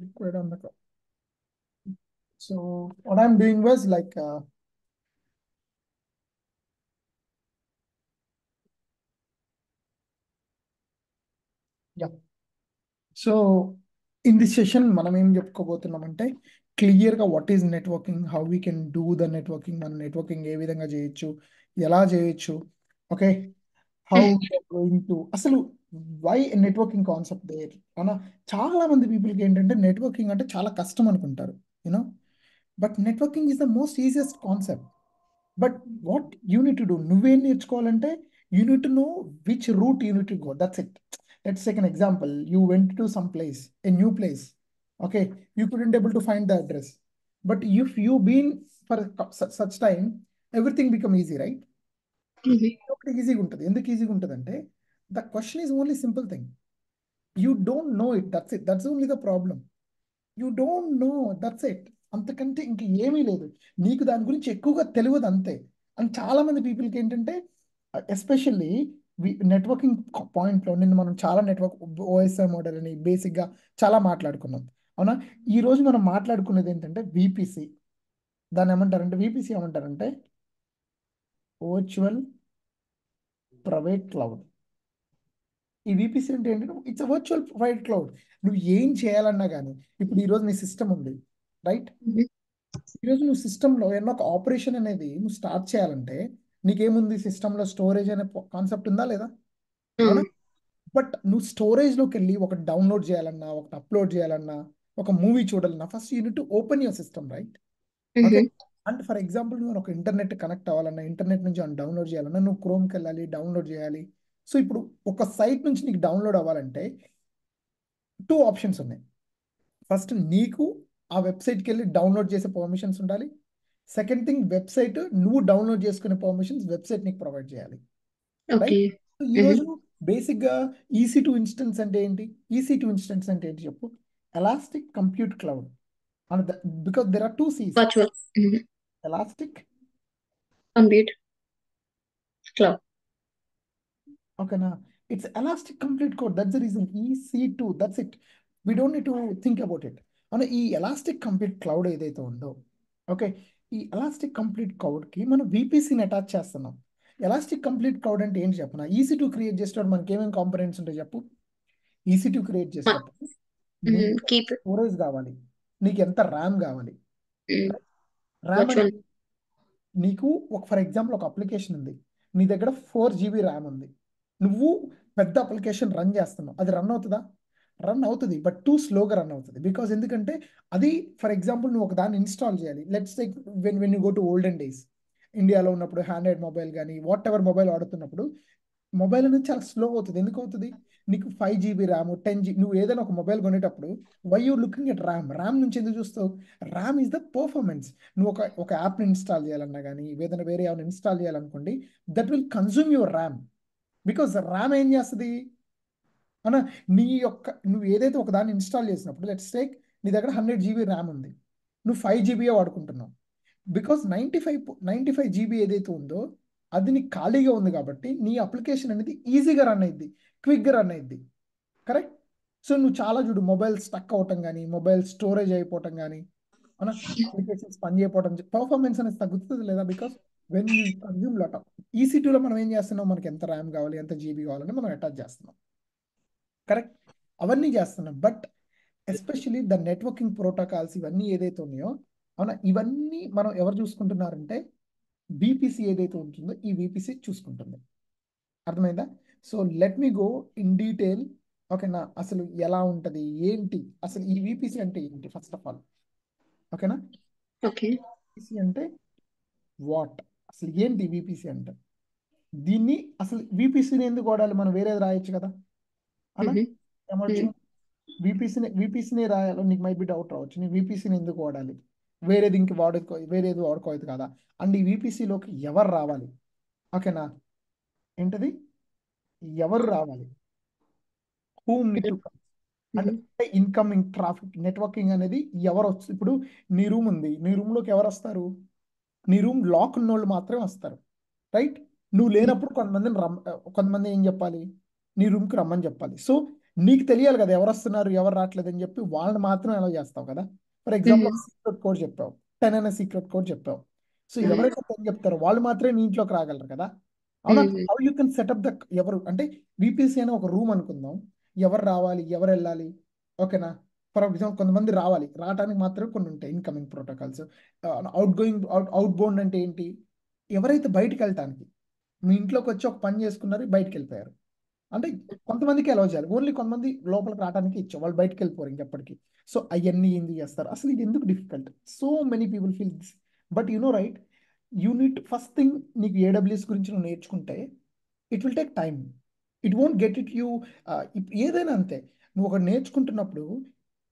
Liquid on the cloud. So what I'm doing was like, yeah. So in this session మనం ఏం చెప్పుకోబోతున్నామంటే క్లియర్గా what is networking, how we can do the networking, మనం networking ఏ విధంగా చేయొచ్చు, ఎలా చేయొచ్చు. Okay, how going to అసలు why networking concept there అన్న. చాలా మంది పీపుల్కి ఏంటంటే నెట్వర్కింగ్ అంటే చాలా కష్టం అనుకుంటారు, you know. But networking is the most easiest concept. But what you need to do, నువ్వేం నేర్చుకోవాలంటే you need to know which route you need to go, that's it. Let's take an example. You went to some place, a new place. Okay, you couldn't able to find the address. But if you been for such time, everything become easy, right? ఒకటి ఈజీగా ఉంటుంది. ఎందుకు ఈజీగా ఉంటుంది అంటే the question is only simple thing. You don't know it, that's it, that's only the problem. You don't know, that's it. అంతకంటే ఇంక ఏమీ లేదు. నీకు దాని గురించి ఎక్కువగా తెలియదు అంతే. అండ్ చాలా మంది పీపుల్కి ఏంటంటే ఎస్పెషల్లీ నెట్వర్కింగ్ పాయింట్లో నిన్న మనం చాలా నెట్వర్క్ ఓఎస్ఐ మోడల్ అని బేసిక్గా చాలా మాట్లాడుకున్నాం, అవునా. ఈ రోజు మనం మాట్లాడుకునేది ఏంటంటే విపిసి. దాన్ని ఏమంటారంటే, విపిసి ఏమంటారంటే వర్చువల్ ప్రైవేట్ క్లౌడ్. ఈ విపిసి అంటే ఏంటంటే ఇట్స్ వర్చువల్ ప్రైవేట్ క్లౌడ్. నువ్వు ఏం చేయాలన్నా కానీ, ఇప్పుడు ఈరోజు నీ సిస్టమ్ ఉంది, రైట్. ఈరోజు నువ్వు సిస్టంలో ఏమన్నా ఒక ఆపరేషన్ అనేది నువ్వు స్టార్ట్ చేయాలంటే నీకేముంది, సిస్టంలో స్టోరేజ్ అనే కాన్సెప్ట్ ఉందా లేదా, అవునా. బట్ నువ్వు స్టోరేజ్లోకి వెళ్ళి ఒకటి డౌన్లోడ్ చేయాలన్నా, ఒకటి అప్లోడ్ చేయాలన్నా, ఒక మూవీ చూడాలన్నా first unit to open your system, right. Okay. And for example నువ్వు ఒక ఇంటర్నెట్ కనెక్ట్ అవ్వాలన్నా, ఇంటర్నెట్ నుంచి డౌన్లోడ్ చేయాలన్నా నువ్వు క్రోమ్కి వెళ్ళాలి, డౌన్లోడ్ చేయాలి. సో ఇప్పుడు ఒక సైట్ నుంచి నీకు డౌన్లోడ్ అవ్వాలంటే టూ ఆప్షన్స్ ఉన్నాయి. ఫస్ట్ నీకు ఆ వెబ్సైట్కి వెళ్ళి డౌన్లోడ్ చేసే పర్మిషన్స్ ఉండాలి. సెకండ్ థింగ్, వెబ్సైట్ నువ్వు డౌన్లోడ్ చేసుకునే పర్మిషన్స్ వెబ్సైట్ నీకు ప్రొవైడ్ చేయాలి, రైట్. సో ఈరోజు బేసిక్గా EC2 ఇన్స్టెన్స్ అంటే ఏంటి, EC2 ఇన్స్టెన్స్ అంటే ఏంటి చెప్పు. Elastic compute cloud and because there are two C's, Virtual elastic, compute cloud. ఓకేనా. It's elastic complete code, that's the reason EC2, that's it. We don't need to think about it. అవునా, ఈ elastic complete cloud ఏదైతే ఉందో, okay, ఈ elastic complete క్లౌడ్కి మనం VPCని attach చేస్తున్నాం. Elastic complete cloud అంటే ఏంటి చెప్పనా, EC2 క్రియేట్ చేసేటప్పుడు మనకి ఏమేమి కాంపొనెంట్స్ ఉంటాయి చెప్పు. EC2 క్రియేట్ చేసేటప్పుడు నీకు Keep స్టోరేజ్ కావాలి, నీకు ఎంత ర్యామ్ కావాలి. RAM virtual. అంటే నీకు ఒక ఫర్ ఎగ్జాంపుల్ ఒక అప్లికేషన్ ఉంది, నీ దగ్గర 4 GB ర్యామ్ ఉంది, నువ్వు పెద్ద అప్లికేషన్ రన్ చేస్తున్నావు, అది రన్ అవుతుందా, రన్ అవుతుంది, బట్ టూ స్లోగా రన్ అవుతుంది. బికాజ్ ఎందుకంటే అది ఫర్ ఎగ్జాంపుల్ నువ్వు ఒక దాన్ని ఇన్స్టాల్ చేయాలి. Let's take when you go to olden days, ఇండియాలో ఉన్నప్పుడు హ్యాండ్రైడ్ మొబైల్ కానీ వాట్ ఎవర్ మొబైల్ వాడుతున్నప్పుడు మొబైల్ అనేది చాలా స్లో అవుతుంది. ఎందుకు అవుతుంది, నీకు 5 GB ర్యామ్, 10 GB, నువ్వు ఏదైనా ఒక మొబైల్ కొనేటప్పుడు why you looking at RAM, RAM నుంచి ఎందుకు చూస్తావు, ర్యామ్ ఈజ్ ద పర్ఫార్మెన్స్. నువ్వు ఒక యాప్ని ఇన్స్టాల్ చేయాలన్నా కానీ ఏదైనా వేరే యాప్ని ఇన్స్టాల్ చేయాలనుకోండి, that will consume your RAM. Because RAM ఏం చేస్తుంది అన్న, నువ్వు ఏదైతే ఒక దాన్ని ఇన్స్టాల్ చేసినప్పుడు లెట్స్ టేక్ నీ దగ్గర 100 GB ర్యామ్ ఉంది, నువ్వు 5 GB వాడుకుంటున్నావు. బికాస్ 95 GB ఏదైతే ఉందో అది నీకు ఖాళీగా ఉంది కాబట్టి నీ అప్లికేషన్ అనేది ఈజీగా రన్ అయ్యిద్ది, క్విక్గా రన్ అయ్యిద్ది, కరెక్ట్. సో నువ్వు చాలా చూడు, మొబైల్ స్టక్ అవటం కానీ, మొబైల్ స్టోరేజ్ అయిపోవటం కానీ, మన అప్లికేషన్స్ పని చేయకపోవటం, పర్ఫార్మెన్స్ అనేది తగ్గుతుంది లేదా, because when you consume lot of. EC2లో మనం ఏం చేస్తున్నాం, మనకి ఎంత ర్యామ్ కావాలి, ఎంత జీబీ కావాలని మనం అటాచ్ చేస్తున్నాం, కరెక్ట్. అవన్నీ చేస్తున్నాం. But especially the networking protocols ఇవన్నీ ఏదైతే ఉన్నాయో, అవునా, ఇవన్నీ మనం ఎవరు చూసుకుంటున్నారంటే VPC ఏదైతే ఉంటుందో ఈ VPC చూసుకుంటుంది. అర్థమైందా. So let me go in detail. ఓకేనా, అసలు ఎలా ఉంటుంది ఏంటి, అసలు ఈ VPC అంటే ఏంటి ఫస్ట్ ఆఫ్ ఆల్, ఓకేనా. Okay. VPC అంటే వాట్, అసలు ఏంటి VPC అంటే, దీన్ని అసలు VPCని ఎందుకు వాడాలి, మనం వేరేది రాయొచ్చు కదా అన్న. ఏమొచ్చు, VPCని రాయాలో నీకు మైట్ బి డౌట్ రావచ్చు, నీ VPCని ఎందుకు వాడాలి, వేరేది వాడుకోవద్దు కదా. అండ్ ఈ VPCలోకి ఎవరు రావాలి, ఓకేనా, ఏంటది, ఎవరు రావాలి, హూమ్ నీడ్ టు, అంటే ఇన్కమింగ్ ట్రాఫిక్ నెట్వర్కింగ్ అనేది ఎవరు వచ్చు. ఇప్పుడు నీ రూమ్ ఉంది, నీ రూమ్లోకి ఎవరు వస్తారు, నీ రూమ్ లాక్ ఉన్న వాళ్ళు మాత్రమే వస్తారు, రైట్. నువ్వు లేనప్పుడు కొంతమంది ఏం చెప్పాలి, నీ రూమ్కి రమ్మని చెప్పాలి. సో నీకు తెలియాలి కదా ఎవరు వస్తున్నారు ఎవరు రావట్లేదు అని చెప్పి వాళ్ళని మాత్రం అలౌ చేస్తావు కదా. ఫర్ ఎగ్జాంపుల్ ఒక సీక్రెట్ కోడ్ చెప్పావు, 10 అనే సీక్రెట్ కోడ్ చెప్పావు. సో ఎవరైతే 10 చెప్తారో వాళ్ళు మాత్రమే నీ ఇంట్లోకి రాగలరు కదా. అవునా? How you can setup the ఎవరు అంటే విపిసి అనే ఒక రూమ్ అనుకుందాం. ఎవరు రావాలి ఎవరు వెళ్ళాలి, ఓకేనా. ఫర్ ఎగ్జాంపుల్ కొంతమంది రావాలి, రావడానికి మాత్రమే కొన్ని ఉంటాయి incoming protocols. Out going out bound అంటే ఏంటి, ఎవరైతే బయటికి వెళ్ళటానికి మీ ఇంట్లోకి వచ్చి ఒక పని చేసుకున్నారు బయటికి వెళ్ళిపోయారు అంటే కొంతమందికి అలౌ చేయాలి. ఓన్లీ కొంతమంది లోపలికి రావడానికి ఇచ్చాం, వాళ్ళు బయటకు వెళ్ళిపోరు ఇంకెప్పటికీ. సో అవన్నీ ఎందుకు చేస్తారు అసలు, ఇది ఎందుకు difficult. So many people feel this. But you know right, unit first thing నీకు ఏడబ్ల్యూఎస్ గురించి నువ్వు నేర్చుకుంటే it will take time. It won't get it you. ఏదైనా అంతే, నువ్వు ఒకటి నేర్చుకుంటున్నప్పుడు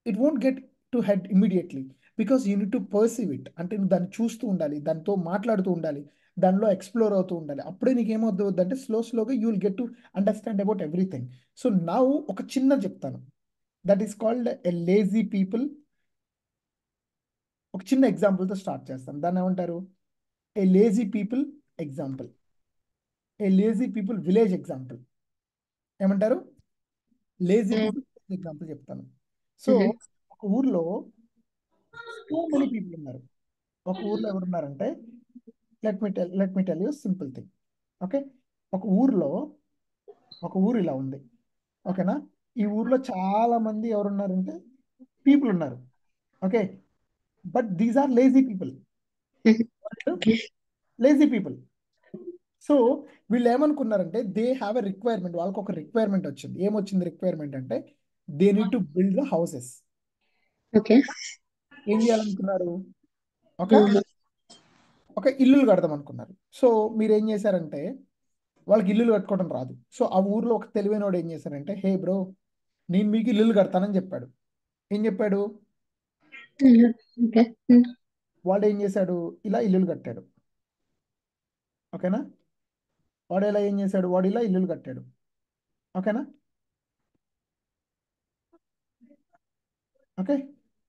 it won't get to head immediately, because you need to perceive it. అంటే నువ్వు దాన్ని చూస్తూ ఉండాలి, దాంతో మాట్లాడుతూ ఉండాలి, దానిలో ఎక్స్ప్లోర్ అవుతూ ఉండాలి. అప్పుడే నీకు ఏమవుతుంది అంటే స్లోగా you will get to understand about everything. So నా ఒక చిన్న చెప్తాను, that is called a lazy people. ఒక చిన్న ఎగ్జాంపుల్తో స్టార్ట్ చేస్తాను. దాన్ని ఏమంటారు, a lazy people example, a lazy people village example. ఏమంటారు, లేజీ పీపుల్ ఎగ్జాంపుల్ చెప్తాను. సో ఒక ఊర్లో సో మెనీ పీపుల్ ఉన్నారు. ఒక ఊర్లో ఎవరున్నారంటే, let me tell you simple thing. Okay, ఒక ఊర్లో ఒక ఊరు ఇలా ఉంది, ఓకేనా. ఈ ఊర్లో చాలా మంది ఎవరున్నారంటే పీపుల్ ఉన్నారు, okay. But these are lazy people, lazy people. So వీళ్ళు ఏమనుకున్నారంటే దే హ్యావ్ ఎ రిక్వైర్మెంట్, వాళ్ళకి ఒక రిక్వైర్మెంట్ వచ్చింది. ఏమొచ్చింది రిక్వైర్మెంట్ అంటే they need to build the houses. Okay. ఏం చేయాలనుకున్నారు, ఒక ఒక ఇల్లులు కడదాం అనుకున్నారు. సో మీరు ఏం చేశారంటే, వాళ్ళకి ఇల్లులు కట్టుకోవడం రాదు. సో ఆ ఊర్లో ఒక తెలివైన వాడు ఏం చేశారంటే, హే బ్రో, నేను మీకు ఇల్లులు కడతానని చెప్పాడు. ఏం చెప్పాడు, ఓకే. వాడు ఏం చేశాడు, ఇలా ఇల్లులు కట్టాడు, ఓకేనా. వాడు ఎలా ఏం చేశాడు, వాడు ఇలా ఇల్లులు కట్టాడు, ఓకేనా. ఓకే,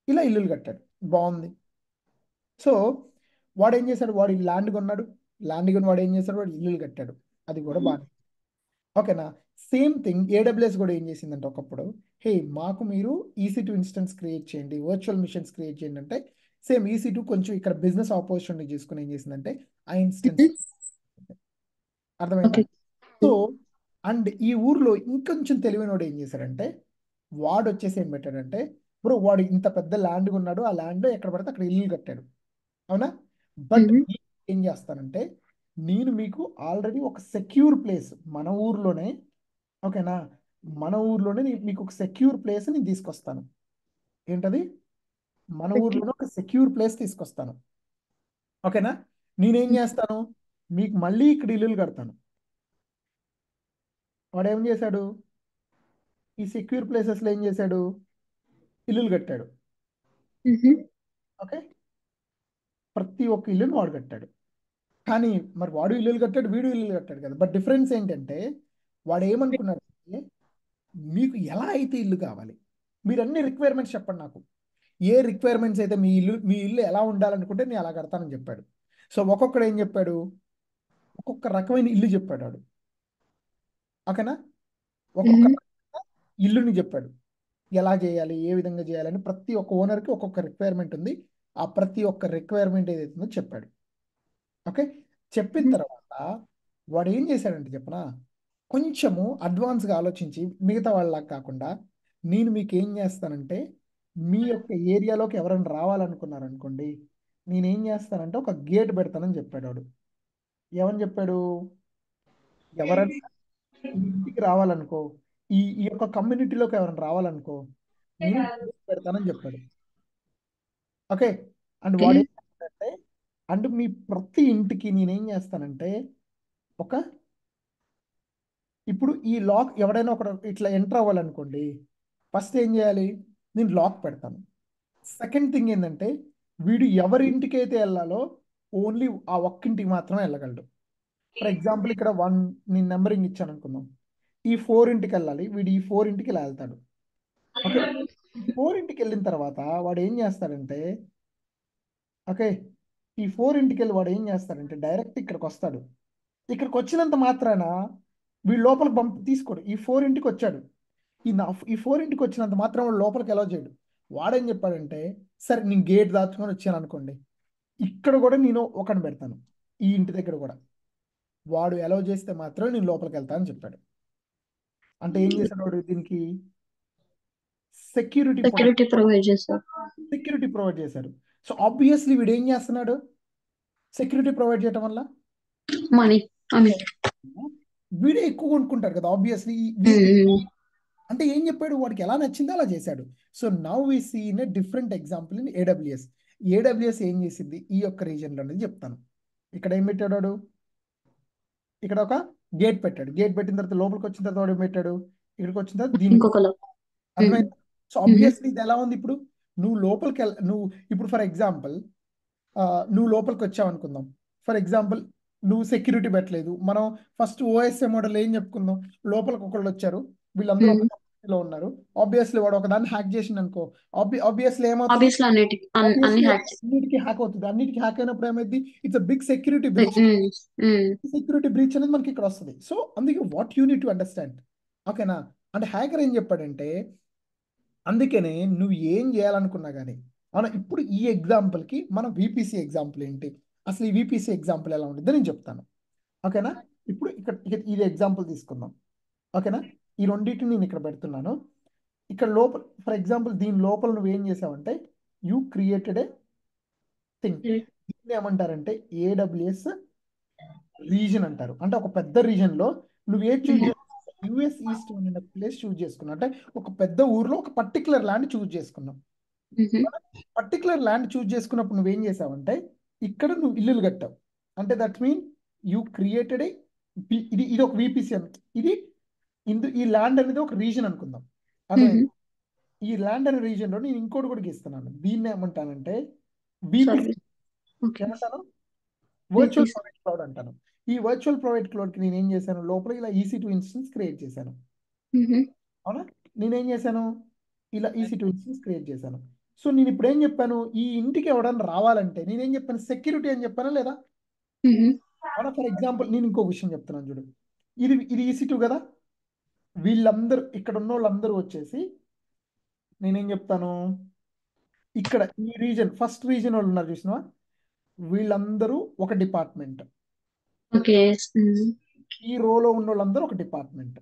ఇలా ఇల్లులు కట్టాడు, బాగుంది. సో వాడు ఏం చేశాడు, వాడు ల్యాండ్ కొన్నాడు, ల్యాండ్ కొని వాడు ఏం చేశాడు, వాడు ఇల్లులు కట్టాడు, అది కూడా బాగా, ఓకేనా. సేమ్ థింగ్ ఏడబ్ల్యూఎస్ కూడా ఏం చేసిందంటే ఒకప్పుడు, హే మాకు మీరు EC2 ఇన్స్టెన్స్ క్రియేట్ చేయండి, వర్చువల్ మిషన్స్ క్రియేట్ చేయండి అంటే, సేమ్ EC2 కొంచెం ఇక్కడ బిజినెస్ ఆపర్చునిటీ చేసుకుని ఏం చేసిందంటే ఆ ఇన్స్టెన్స్, అర్థమైందా. ఓకే. సో అండ్ ఈ ఊర్లో ఇంకొంచెం తెలివైన వాడు ఏం చేశాడంటే, వాడు వచ్చేసి ఏం పెట్టాడంటే, బ్రో వాడు ఇంత పెద్ద ల్యాండ్ ఉన్నాడు, ఆ ల్యాండ్ ఎక్కడ పడితే అక్కడ ఇల్లు కట్టాడు, అవునా. బట్ ఏం చేస్తానంటే, నేను మీకు ఆల్రెడీ ఒక సెక్యూర్ ప్లేస్ మన ఊర్లోనే, ఓకేనా, మన ఊర్లోనే మీకు ఒక సెక్యూర్ ప్లేస్ నేను తీసుకొస్తాను. ఏంటది, మన ఊర్లోనే ఒక సెక్యూర్ ప్లేస్ తీసుకొస్తాను, ఓకేనా. నేనేం చేస్తాను, మీకు మళ్ళీ ఇక్కడ ఇల్లులు కడతాను. వాడు ఏం చేశాడు, ఈ సెక్యూర్ ప్లేసెస్లో ఏం చేశాడు, ఇల్లులు కట్టాడు, ఓకే. ప్రతి ఒక్క ఇల్లును వాడు కట్టాడు. కానీ మరి వాడు ఇల్లులు కట్టాడు, వీడు ఇల్లులు కట్టాడు కదా. బట్ డిఫరెన్స్ ఏంటంటే, వాడు ఏమనుకున్నాడు అంటే, మీకు ఎలా అయితే ఇల్లు కావాలి, మీరు అన్ని రిక్వైర్మెంట్స్ చెప్పండి నాకు, ఏ రిక్వైర్మెంట్స్ అయితే మీ ఇల్లు ఎలా ఉండాలనుకుంటే నేను అలా కడతానని చెప్పాడు. సో ఒక్కొక్కడు ఏం చెప్పాడు, ఒక్కొక్క రకమైన ఇల్లు చెప్పాడు వాడు, ఓకేనా. ఒక్కొక్క రకమైన ఇల్లుని చెప్పాడు, ఎలా చేయాలి ఏ విధంగా చేయాలని ప్రతి ఒక్క ఓనర్కి ఒక్కొక్క రిక్వైర్మెంట్ ఉంది. ఆ ప్రతి ఒక్క రిక్వైర్మెంట్ ఏదైతుందో చెప్పాడు, ఓకే. చెప్పిన తర్వాత వాడు ఏం చేశాడంటే చెప్పనా, కొంచెము అడ్వాన్స్గా ఆలోచించి మిగతా వాళ్ళలాగా కాకుండా, నేను మీకు ఏం చేస్తానంటే, మీ యొక్క ఏరియాలోకి ఎవరైనా రావాలనుకున్నారనుకోండి, నేనేం చేస్తానంటే ఒక గేట్ పెడతానని చెప్పాడు వాడు. ఏమని చెప్పాడు, ఎవరైనా ఈ ఇంటికి రావాలనుకో, ఈ ఈ యొక్క కమ్యూనిటీలోకి ఎవరైనా రావాలనుకో, నేను గేట్ పెడతానని చెప్పాడు, ఓకే. అండ్ వాడు ఏం చేస్తాడంటే, అండ్ మీ ప్రతి ఇంటికి నేనేం చేస్తానంటే, ఒక ఇప్పుడు ఈ లాక్ ఎవడైనా ఒక ఇట్లా ఎంటర్ అవ్వాలనుకోండి, ఫస్ట్ ఏం చేయాలి, నేను లాక్ పెడతాను. సెకండ్ థింగ్ ఏంటంటే, వీడు ఎవరి ఇంటికి అయితే వెళ్ళాలో ఓన్లీ ఆ ఒక్కింటికి మాత్రమే వెళ్ళగలడు. ఫర్ ఎగ్జాంపుల్ ఇక్కడ నేను నెంబరింగ్ ఇచ్చాను అనుకుందాం, ఈ 4 ఇంటికి వెళ్ళాలి, వీడు ఈ 4 ఇంటికి ఇలా వెళ్తాడు, ఓకే. ఈ 4 ఇంటికి వెళ్ళిన తర్వాత వాడు ఏం చేస్తాడంటే, ఓకే, ఈ 4 ఇంటికి వెళ్ళి వాడు ఏం చేస్తాడంటే డైరెక్ట్ ఇక్కడికి వస్తాడు. ఇక్కడికి వచ్చినంత మాత్రాన వీడు లోపలికి తీసుకోడు. ఈ 4 ఇంటికి వచ్చాడు, ఈ 4 వచ్చినంత మాత్రం వాడు లోపలికి ఎలా చేయడు. వాడేం చెప్పాడంటే, సరే నేను గేట్ దాచుకొని వచ్చాను అనుకోండి, ఇక్కడ కూడా నేను ఒకని పెడతాను, ఈ ఇంటి దగ్గర కూడా వాడు అలౌ చేస్తే మాత్రం నేను లోపలికి వెళ్తా అని చెప్పాడు. అంటే ఏం చేశాడు వాడు దీనికి సెక్యూరిటీ సెక్యూరిటీ ప్రొవైడ్ చేస్తారు. సెక్యూరిటీ ప్రొవైడ్ చేశారు. సో ఆబ్వియస్లీ వీడు ఏం చేస్తున్నాడు సెక్యూరిటీ ప్రొవైడ్ చేయడం వల్ల? మనీ ఐ మీన్ వీడే ఎక్కువ కొనుక్కుంటారు కదా ఆబ్వియస్లీ. అంటే ఏం చెప్పాడు, వాడికి ఎలా నచ్చిందో అలా చేశాడు. So now we see in a different example in AWS. AWS ఏం చేసింది ఈ యొక్క రీజన్లో అనేది చెప్తాను. ఇక్కడ ఏం పెట్టాడు వాడు, ఇక్కడ ఒక గేట్ పెట్టాడు. గేట్ పెట్టిన తర్వాత లోపలికి వచ్చిన తర్వాత వాడు ఏం పెట్టాడు, ఇక్కడికి వచ్చిన తర్వాత దీనికి ఇంకొకలా. అర్థమైంది. సో ఆబ్వియస్లీ ఇది ఎలా ఉంది ఇప్పుడు, నువ్వు లోపలికి నువ్వు ఇప్పుడు ఫర్ ఎగ్జాంపుల్ నువ్వు లోపలికి వచ్చావు అనుకుందాం. ఫర్ ఎగ్జాంపుల్ నువ్వు సెక్యూరిటీ పెట్టలేదు. మనం ఫస్ట్ ఓఎస్ఏ మోడల్ ఏం చెప్పుకుందాం, లోపలికి ఒకళ్ళు వచ్చారు, వీళ్ళందరూ ఒక కంపెనీలో ఉన్నారు. ఆబ్వియస్లీ వాడు ఒక దాన్ని హ్యాక్ చేసింది అనుకో, ఆబ్వియస్లీ ఏమవుతుంది, ఆబ్వియస్లీ అన్నిటికి అన్ని హ్యాక్. అన్నిటికీ హ్యాక్ అవుతుంది. అన్నిటికీ హ్యాక్ అయినప్పుడు ఏమైంది, it's big security breach. Security breach అనేది మనకి ఇక్కడ వస్తుంది. సో అందుకే what you need to understand, ఓకేనా. అంటే హ్యాకర్ ఏం చెప్పాడంటే, అందుకనే నువ్వు ఏం చేయాలనుకున్నా కానీ అవునా. ఇప్పుడు ఈ ఎగ్జాంపుల్కి మనం విపిసి ఎగ్జాంపుల్ ఏంటి, అసలు ఈ విపిసి ఎగ్జాంపుల్ ఎలా ఉంటుంది నేను చెప్తాను, ఓకేనా. ఇప్పుడు ఇది ఎగ్జాంపుల్ తీసుకుందాం, ఓకేనా. ఈ రెండింటిని నేను ఇక్కడ పెడుతున్నాను. ఇక్కడ లోపల ఫర్ ఎగ్జాంపుల్ దీని లోపల నువ్వు ఏం చేసావంటే, యూ క్రియేటెడ్ ఏ థింగ్. దీన్ని ఏమంటారంటే ఏడబ్ల్యూఎస్ రీజన్ అంటారు. అంటే ఒక పెద్ద రీజన్లో నువ్వు ఏ చూజ్ యుఎస్ ఈస్ట్ అనే ప్లేస్ చూజ్ చేసుకున్నావు. అంటే ఒక పెద్ద ఊర్లో ఒక పర్టికులర్ ల్యాండ్ చూజ్ చేసుకున్నావు. పర్టికులర్ ల్యాండ్ చూజ్ చేసుకున్నప్పుడు నువ్వేం చేసావంటే, ఇక్కడ నువ్వు ఇల్లులు కట్టావు. అంటే దట్ మీన్ యూ క్రియేటెడ్ ఇది ఒక విపిసి అని. ఈ ల్యాండ్ అనేది ఒక రీజన్ అనుకుందాం. అదే ఈ ల్యాండ్ అనే రీజన్లో నేను ఇంకోటి కూడా గీస్తున్నాను. దీన్ని ఏమంటానంటే విపిసి ఏమంటాను, వర్చువల్ ప్రైవేట్ క్లౌడ్ అంటాను. ఈ వర్చువల్ ప్రైవేట్ క్లౌడ్కి నేను ఏం చేశాను, లోపల ఇలా EC2 ఇన్స్టెన్స్ క్రియేట్ చేశాను. అవునా, నేనేం చేశాను, ఇలా EC2 ఇన్స్టెన్స్ క్రియేట్ చేశాను. సో నేను ఇప్పుడు ఏం చెప్పాను, ఈ ఇంటికి ఎవడన్నా రావాలంటే నేనేం చెప్పాను, సెక్యూరిటీ అని చెప్పానా లేదా? అవునా. ఫర్ ఎగ్జాంపుల్ నేను ఇంకో విషయం చెప్తున్నాను చూడు, ఇది EC2 కదా. వీళ్ళందరూ ఇక్కడ ఉన్న వాళ్ళందరూ వచ్చేసి నేనేం చెప్తాను, ఇక్కడ ఈ రీజన్ ఫస్ట్ రీజన్ వాళ్ళు ఉన్నారు చూసినా, వీళ్ళందరూ ఒక డిపార్ట్మెంట్. ఈ రోలో ఉన్న వాళ్ళందరూ ఒక డిపార్ట్మెంట్.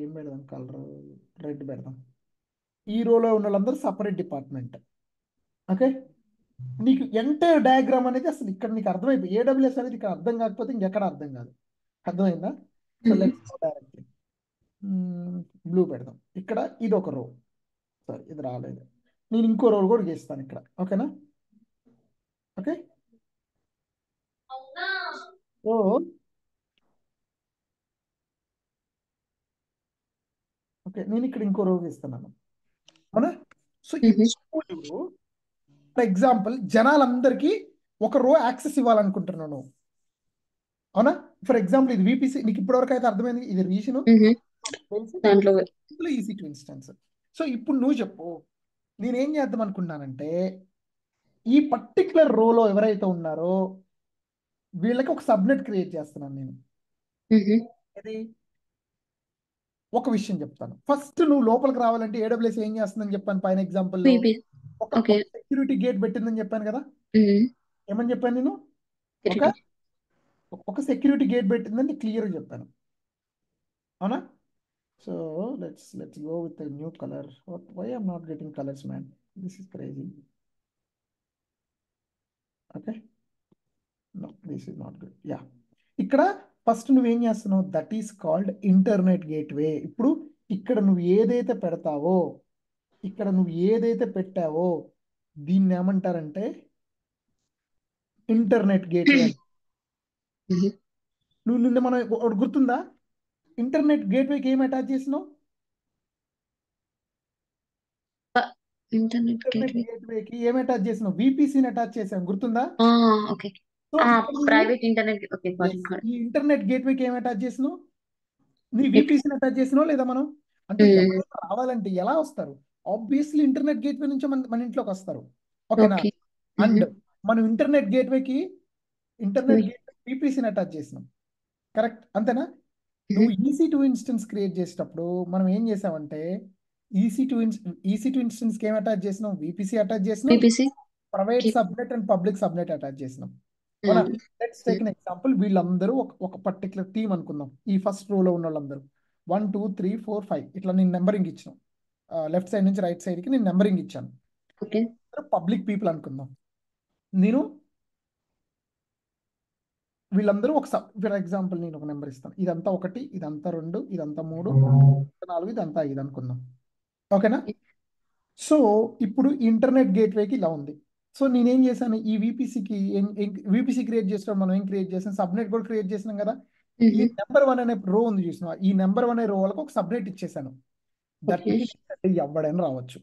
ఏం పెడదాం, కలర్ రెడ్ పెడదాం. ఈ రోలో ఉన్న వాళ్ళందరూ సపరేట్ డిపార్ట్మెంట్. ఓకే, నీకు ఎంటైర్ డయాగ్రామ్ అనేది అసలు ఇక్కడ నీకు అర్థమైపోయి, ఏడబ్ల్యూఎస్ అనేది ఇక్కడ అర్థం కాకపోతే ఇంకెక్కడ అర్థం కాదు. అర్థమైందా? సో లెట్స్ డైరెక్ట్లీ బ్లూ పెడదాం. ఇక్కడ ఇది ఒక రో, సారీ ఇది రాలేదు, నేను ఇంకో రో కూడా గీస్తాను ఇక్కడ, ఓకేనా. ఓకే, సో ఓకే నేను ఇక్కడ ఇంకో రో గీస్తున్నాను, అవునా. సో ఇప్పుడు ఫర్ ఎగ్జాంపుల్ జనాలందరికీ ఒక రో యాక్సెస్ ఇవ్వాలనుకుంటున్నాను, అవునా. ఫర్ ఎగ్జాంపుల్ ఇది విపిసి, నీకు ఇప్పటివరకు అయితే అర్థమైంది, ఇది రీజన్ దాంట్లో ప్రైవేట్ ఇంటర్నెట్. ఈ ఇంటర్నెట్ గేట్వేకి ఏం అటాచ్ చేసినావు, నీ విపిసిని అటాచ్ చేసినావు లేదా మనం. అంటే ఎవరైనా రావాలంటే ఎలా వస్తారు, ఆబ్వియస్లీ ఇంటర్నెట్ గేట్వే నుంచి మన ఇంట్లోకి వస్తారు, ఓకేనా. అండ్ మనం ఇంటర్నెట్ గేట్వే విపిసిని అటాచ్ చేసినాం, కరెక్ట్ అంతేనా. నువ్వు EC2 ఇన్స్టెన్స్ క్రియేట్ చేసేటప్పుడు మనం ఏం చేసామంటే EC2 ఇన్స్టెన్స్ కి ఏం అటాచ్ చేసినాం? VPC అటాచ్ చేసినాం, VPC. Private Okay. Subnet and public subnet attach చేసినాం. అవునా? Let's take an example. వీళ్ళందరూ ఒక పర్టికులర్ టీం అనుకుందాం. ఈ ఫస్ట్ రోలో ఉన్న వాళ్ళందరూ 1 2 3 4 5 ఇట్లా నేను నెంబరింగ్ ఇచ్చాను. లెఫ్ట్ సైడ్ నుంచి రైట్ సైడ్కి నేను నెంబరింగ్ ఇచ్చాను. Okay. పబ్లిక్ పీపుల్ అనుకుందాం. నేను వీళ్ళందరూ ఫర్ ఎగ్జాంపుల్ నేను ఒక నెంబర్ ఇస్తాను. ఇదంతా 1, ఇదంతా 2, ఇదంతా 3, 4, ఇదంతా 5 అనుకుందాం. ఓకేనా? సో ఇప్పుడు ఇంటర్నెట్ గేట్వేకి ఇలా ఉంది. సో నేనేం చేశాను? ఈ VPC క్రియేట్ చేసినప్పుడు మనం ఏం క్రియేట్ చేసాం? సబ్నెట్ కూడా క్రియేట్ చేసినాం కదా. ఈ నెంబర్ 1 అనే రో ఉంది చూసిన, ఈ నెంబర్ 1 అనే రో వాళ్ళకి ఒక సబ్నెట్ ఇచ్చేసాను. That Okay. మీన్స్ ఎవడైనా రావచ్చు.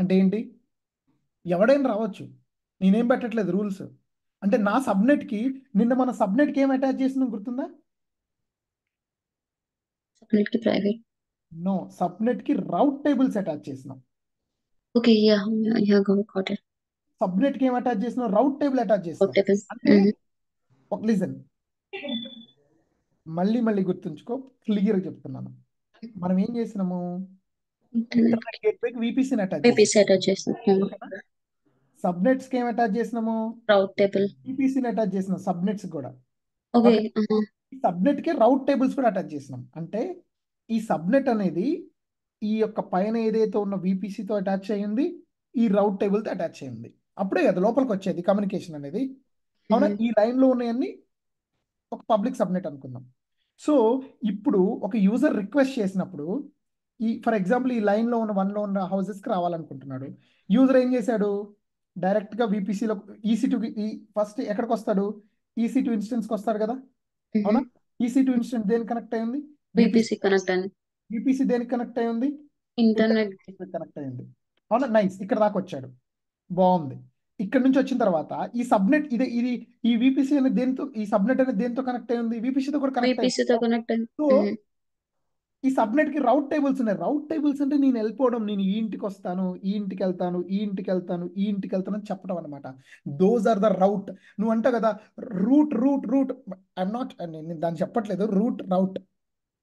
అంటే ఏంటి? ఎవడైనా రావచ్చు. నేనేం పెట్టట్లేదు రూల్స్. అంటే నా సబ్నెట్కి నిన్న మన సబ్నెట్కి ఏం అటాచ్ చేసినా గుర్తుందా? Subnet to private. నో, సబ్నెట్కి రౌట్ టేబుల్స్ అటాచ్ చేసినాం. Okay. Yeah. Yeah. Got it. సబ్నెట్కి ఏం అటాచ్ చేసినాం? రౌట్ టేబుల్ అటాచ్ చేసినాం. Portable. అంటే ఒక లిజన్, మళ్ళీ గుర్తుంచుకో, క్లియర్గా చెప్తున్నాను. మనం ఏం చేసినాము? Internet. ఇంటర్నెట్ గేట్వేకి VPCని అటాచ్ VPC చేసినాం. attach చేస్తాం. ఓకేనా? సబ్నెట్స్కి ఏం అటాచ్ చేసినాము? Route table. VPCని అటాచ్ చేసినాం సబ్నెట్స్ కూడా. Okay. ఓకే, ఈ సబ్నెట్కి రౌట్ టేబుల్స్ కూడా అటాచ్ చేసినాం. అంటే ఈ సబ్నెట్ అనేది ఈ యొక్క పైన ఏదైతే ఉన్న VPCతో అటాచ్ అయ్యింది, ఈ రౌట్ టేబుల్తో అటాచ్ అయ్యింది. అప్పుడే కదా లోపలికి వచ్చేది కమ్యూనికేషన్ అనేది. అవునా? ఈ లైన్లో ఉన్నాయన్నీ ఒక పబ్లిక్ సబ్నెట్ అనుకుందాం. సో ఇప్పుడు ఒక యూజర్ రిక్వెస్ట్ చేసినప్పుడు ఫర్ ఎగ్జాంపుల్ ఈ లైన్లో ఉన్న 1లో ఉన్న హౌసెస్కి రావాలనుకుంటున్నాడు. యూజర్ ఏం చేశాడు? డైరెక్ట్గా VPCలో EC2కి ఫస్ట్ ఎక్కడికి వస్తాడు? EC2 ఇన్స్టెన్స్కి వస్తాడు కదా. అవునా? EC2 ఇన్స్టెన్స్ దేనికి కనెక్ట్ అయ్యింది? VPC connect అని. VPC దేనికి కనెక్ట్ అయ్యి ఉంది? ఇంటర్నెట్. కనెక్ట్ అయ్యింది. అవునా? నైస్, ఇక్కడ దాకా వచ్చాడు, బాగుంది. ఇక్కడ నుంచి వచ్చిన తర్వాత ఈ సబ్నెట్ ఇది ఈ VPC అనేది దేంతో, ఈ సబ్నెట్ అనేది దేంతో కనెక్ట్ అయ్యి ఉంది? VPCతో కూడా కనెక్ట్ అయ్యింది. VPC తో కనెక్ట్ అని. సో ఈ సబ్నెట్ కి రౌట్ టేబుల్స్ ఉన్నాయి. రౌట్ టేబుల్స్ అంటే నేను వెళ్ళిపోవడం, నేను ఈ ఇంటికి వస్తాను, ఈ ఇంటికి వెళ్తాను, ఈ ఇంటికి వెళ్తాను, ఈ ఇంటికి వెళ్తాను అని చెప్పడం అనమాట. దోస్ ఆర్ ద రౌట్. నువ్వు అంటావు కదా రూట్. ఐఎమ్ నాట్, నేను దాన్ని చెప్పట్లేదు, రౌట్.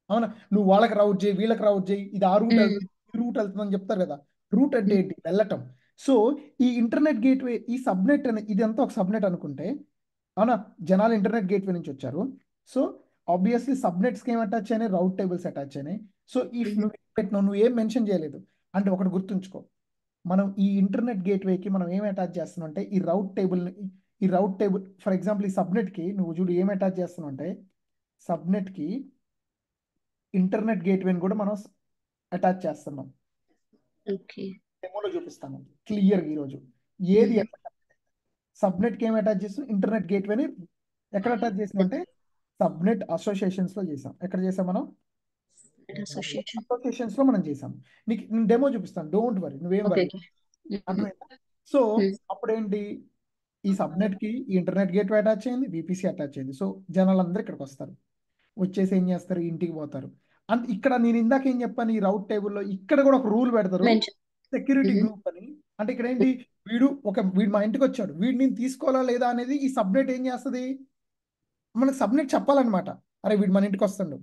అవునా? నువ్వు వాళ్ళకి రౌట్ చేయి, వీళ్ళకి రౌట్ చేయి, ఇది ఆ రూట్ వెళ్తుంది, ఈ రూట్ వెళ్తుంది అని చెప్తారు కదా. రూట్ అంటే ఏంటి? వెళ్ళటం. సో ఈ ఇంటర్నెట్ గేట్వే, ఈ సబ్నెట్ అని ఇదంతా ఒక సబ్నెట్ అనుకుంటే, అవునా, జనాలు ఇంటర్నెట్ గేట్వే నుంచి వచ్చారు. సో ఆబ్వియస్లీ సబ్నెట్స్కి ఏం అటాచ్ అయినాయి? రౌట్ టేబుల్స్ అటాచ్ అయినాయి. సో ఇఫ్ నువ్వు పెట్టినావు, నువ్వు ఏం మెన్షన్ చేయలేదు అంటే ఒకటి గుర్తుంచుకో, మనం ఈ ఇంటర్నెట్ గేట్వేకి మనం ఏం అటాచ్ చేస్తున్నాం అంటే ఈ రౌట్ టేబుల్ ఫర్ ఎగ్జాంపుల్ ఈ సబ్నెట్కి నువ్వు చూడు ఏం అటాచ్ చేస్తున్నావు అంటే, సబ్నెట్కి ఇంటర్నెట్ గేట్వేని కూడా మనం అటాచ్ చేస్తున్నాం. ఓకే. డెమోలో చూపిస్తాను క్లియర్గా ఈరోజు. ఏది సబ్నెట్కి ఏం అటాచ్ చేస్తున్నాం? ఇంటర్నెట్ గేట్వేని ఎక్కడ అటాచ్ చేసినాం అంటే సబ్నెట్ అసోసియేషన్స్ లో చేసాం. ఎక్కడ చేసాం మనం? అసోసియేషన్స్ లో మనం చేసాం. నీకు నేను డెమో చూపిస్తాను, డోంట్ వరీ, నువ్వేం వరీ. అర్థమైందా? సో అప్పుడేంటి, ఈ సబ్నెట్ కి ఈ ఇంటర్నెట్ గేట్వే అటాచ్ అయింది, VPC అటాచ్ అయింది. సో జనాలందరూ ఇక్కడికి వస్తారు, వచ్చేసి ఏం చేస్తారు? ఇంటికి పోతారు. అండ్ ఇక్కడ నేను ఇందాక ఏం చెప్పాను, ఈ రౌట్ టేబుల్లో ఇక్కడ కూడా ఒక రూల్ పెడతారు, సెక్యూరిటీ గ్రూప్ అని. అంటే ఇక్కడ ఏంటి, వీడు మా ఇంటికి వచ్చాడు, వీడు నేను తీసుకోవాలా లేదా అనేది ఈ సబ్నెట్ ఏం చేస్తుంది? మనకు సబ్నెట్ చెప్పాలన్నమాట. అరే వీడు మన ఇంటికి వస్తుండు,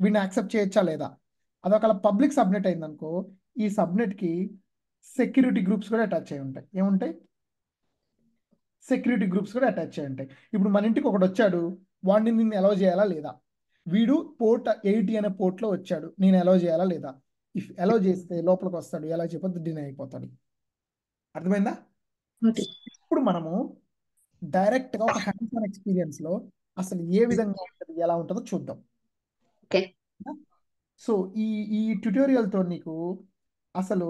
వీడిని యాక్సెప్ట్ చేయొచ్చా లేదా. అదొక పబ్లిక్ సబ్నెట్ అయిందనుకో, ఈ సబ్నెట్కి సెక్యూరిటీ గ్రూప్స్ కూడా అటాచ్ అయి ఉంటాయి. ఏముంటాయి? సెక్యూరిటీ గ్రూప్స్ కూడా అటాచ్ అయి ఉంటాయి. ఇప్పుడు మన ఇంటికి ఒకడు వచ్చాడు, వాడిని నిన్ను అలౌ చేయాలా లేదా? వీడు పోర్ట్ 80 అనే పోర్ట్లో వచ్చాడు, నేను అలౌ చేయాలా లేదా? ఇఫ్ అలౌ చేస్తే లోపలికి వస్తాడు, ఎలా చెప్పొద్దు డినై అయిపోతాడు. అర్థమైందా? ఇప్పుడు మనము డైరెక్ట్గా ఒక హ్యాండ్స్ ఆన్ ఎక్స్పీరియన్స్లో అసలు ఏ విధంగా ఉంటుంది, ఎలా ఉంటుందో చూద్దాం. ఓకే. సో ఈ ట్యుటోరియల్తో నీకు అసలు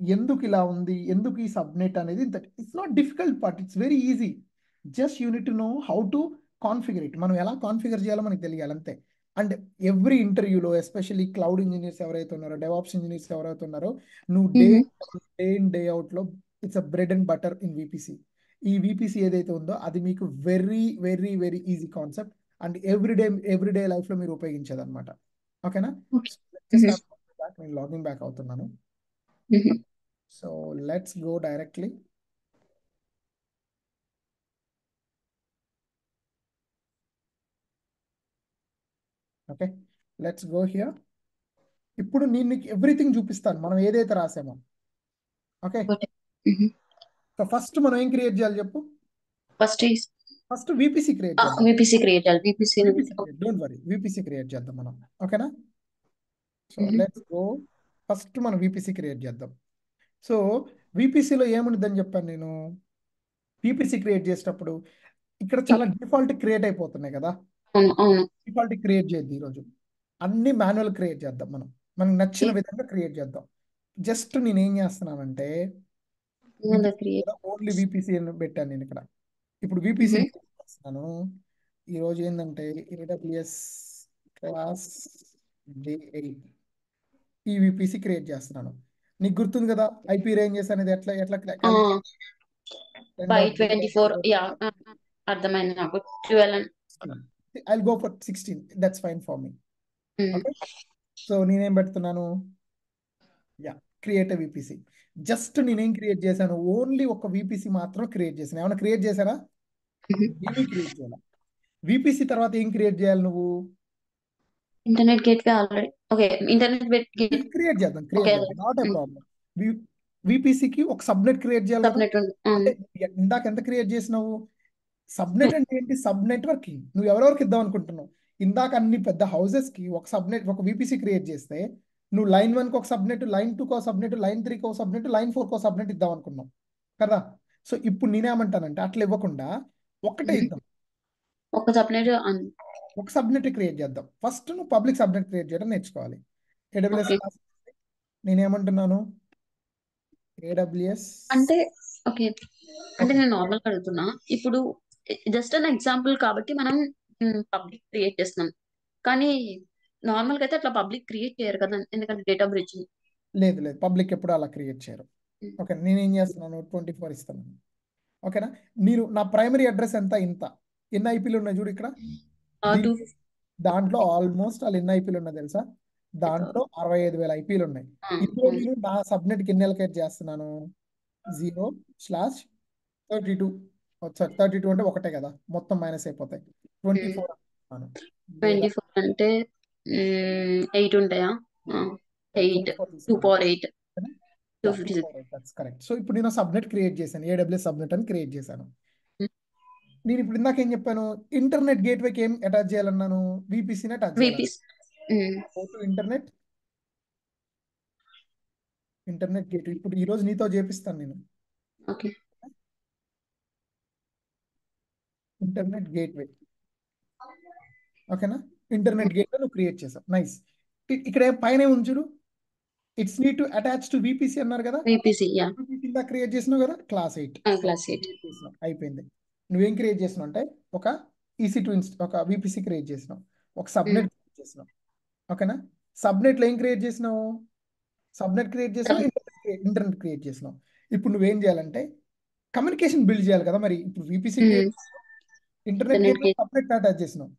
ఎందుకు ఇలా ఉంది, ఎందుకు ఈ సబ్నెట్ అనేది, it's not difficult part, it's very easy. Just you need to know how to configure it. మనం ఎలా కాన్ఫిగర్ చేయాలో మనకి తెలియాలి అంతే. అండ్ ఎవ్రీ ఇంటర్వ్యూలో ఎస్పెషల్లీ క్లౌడ్ ఇంజనీర్స్ ఎవరైతే ఉన్నారో, డెవాప్స్ ఇంజనీర్స్ ఎవరైతే ఉన్నారో, నువ్వు డే ఇన్ డే అవుట్లో it's a bread and butter in VPC. ఈ VPC ఏదైతే ఉందో అది మీకు very very very easy concept and everyday లైఫ్లో మీరు ఉపయోగించేది అనమాట. ఓకేనా? నేను లాగిన్ బ్యాక్ అవుతున్నాను. So let's go directly. Okay, let's go here. ఇప్పుడు నేను నీకు ఎవ్రీథింగ్ చూపిస్తాను మనం ఏదైతే రాసామో. ఓకే, సో ఫస్ట్ మనం ఏం క్రియేట్ చేయాలి చెప్పు. ఫస్ట్ ఫస్ట్ విపిసి క్రియేట్ చేద్దాం. విపిసి క్రియేట్ చేయాలి. VPC VPC create, don't worry, VPC create చేద్దాం మనం. ఓకేనా? So let's go. ఫస్ట్ మనం విపిసి క్రియేట్ చేద్దాం. సో విపిసిలో ఏముంటుందని చెప్పాను నేను. విపిసి క్రియేట్ చేసేటప్పుడు ఇక్కడ చాలా డిఫాల్ట్ క్రియేట్ అయిపోతున్నాయి కదా. అవును అవును. డిఫాల్ట్ క్రియేట్ చేయద్దు ఈరోజు, అన్ని మాన్యువల్ క్రియేట్ చేద్దాం మనం. మనకు నచ్చిన విధంగా క్రియేట్ చేద్దాం. జస్ట్ నేను ఏం చేస్తున్నానంటే క్రియేట్ ఓన్లీ విపిసి అని పెట్టాను నేను ఇక్కడ. ఇప్పుడు విపిసి చేస్తున్నాను. ఈరోజు ఏంటంటే ఏడబ్ల్యూఎస్ క్లాస్ డే8 ఈ విపిసి క్రియేట్ చేస్తున్నాను. నీకు గుర్తుంది కదా ఐపీ రేంజెస్ అనేది ఎట్లా ఎట్లా బై 24. యా, అర్థమైంది నాకు. 12 I'll go for 16. That's fine for me. Okay. So నేనేం పెడుతున్నాను, యా, క్రియేట్ విపిసి. జస్ట్ నేనేం క్రియేట్ చేశాను, ఓన్లీ ఒక విపిసి మాత్రం క్రియేట్ చేశాను. ఏమైనా క్రియేట్ చేశానా? ఏమీ క్రియేట్ చేయాలి. విపిసి తర్వాత ఏం క్రియేట్ చేయాలి నువ్వు? Internet gateway already. Okay, internet gate create చేద్దాం, నాట్ ఏ ప్రాబ్లం. విపిసికి ఒక సబ్నెట్ క్రియేట్ చేయాలి కదా. సబ్నెట్ అంటే ఇందాక ఎంత క్రియేట్ చేసినావు? సబ్నెట్ అంటే ఏంటి? Sub networking. నువ్వు ఎవరెవరికి ఇద్దాం అనుకుంటున్నావు? ఇందాక అన్ని పెద్ద హౌసెస్ కి ఒక సబ్నెట్, ఒక విపిసి క్రియేట్ చేస్తే నువ్వు లైన్ 1కి ఒక సబ్నెట్, లైన్ 2కి ఒక సబ్నెట్, లైన్ 3కి ఒక సబ్నెట్, లైన్ 4కి ఒక సబ్నెట్ ఇద్దాం అనుకున్నావు కదా. సో ఇప్పుడు నేనేమంటానంటే అట్లా ఇవ్వకుండా ఒకటే ఇద్దాం. ఒక సబ్నెట్ ఒక సబ్నెట్ క్రియేట్ చేద్దాం. ఫస్ట్ నువ్వు పబ్లిక్ సబ్నెట్ క్రియేట్ చేయడం నేర్చుకోవాలి. ఏడబ్ల్యూఎస్ నేనేమంటున్నాను, ఏడబ్ల్యూఎస్ అంటే ఓకే, అంటే నేను నార్మల్ అడుగుతున్నా. ఇప్పుడు జస్ట్ అన్ ఎగ్జాంపుల్ కాబట్టి మనం పబ్లిక్ క్రియేట్ చేస్తున్నాం, కానీ నార్మల్ గా అయితే అట్లా పబ్లిక్ క్రియేట్ చేయరు కదా, ఎందుకంటే డేటా బ్రిడ్జ్. లేదు లేదు, పబ్లిక్ ఎప్పుడు అలా క్రియేట్ చేయరు. ఓకే, నేనేం చేస్తున్నాను, 24 ఇస్తున్నాను. ఓకేనా? మీరు నా ప్రైమరీ అడ్రస్ ఎంత, ఇంత ఎన్ని ఐపీలు ఉన్నాయి చూడు ఇక్కడ. దాంట్లో ఆల్మోస్ట్ వాళ్ళు ఎన్ని ఐపీలు ఉన్నాయి తెలుసా? దాంట్లో 65,000 ఐపీలు ఉన్నాయి. ఇప్పుడు నేను నా సబ్నెట్కి ఎన్ని అలకేట్ చేస్తున్నాను, 0/32. సారీ, 32 అంటే ఒకటే కదా, మొత్తం మైనస్ అయిపోతాయి. 24 అంటే 8 ఉంటాయా? 8 2/8 256. కరెక్ట్. సో ఇప్పుడు నేను సబ్నెట్ క్రియేట్ చేశాను, ఏడబ్ల్యూఎస్ సబ్నెట్ అని క్రియేట్ చేశాను. నేను ఇప్పుడు ఇందాక ఏం చెప్పాను, ఇంటర్నెట్ గేట్వేకి ఏం అటాచ్ చేయాలన్నాను, విపిసిని అటాచ్ చేయాలి. ఇంటర్నెట్ గేట్వే ఇప్పుడు ఈ రోజు నీతో చేపిస్తాను నేను. Okay, internet gateway. ఓకేనా? ఇంటర్నెట్ గేట్వే నువ్వు క్రియేట్ చేసావు, నైస్. ఇక్కడ పైన ఉంచుడు, it's need to attach to VPC అన్నారు కదా. విపిసి యా, కింద క్రియేట్ చేసినావు కదా, క్లాస్ 8. అయిపోయింది. నువ్వేం క్రియేట్ చేసినావు అంటే ఒక EC2 ఒక విపిసి క్రియేట్ చేసినావు, ఒక సబ్నెట్ క్రియేట్ చేసినావు. ఓకేనా? సబ్నెట్లో ఏం క్రియేట్ చేసినావు? సబ్నెట్ క్రియేట్ చేసినావు, ఇంటర్నెట్ క్రియేట్ చేసినావు. ఇప్పుడు నువ్వేం చేయాలంటే కమ్యూనికేషన్ బిల్డ్ చేయాలి కదా. మరి ఇప్పుడు VPC internet gateway subnet attach చేసినావు,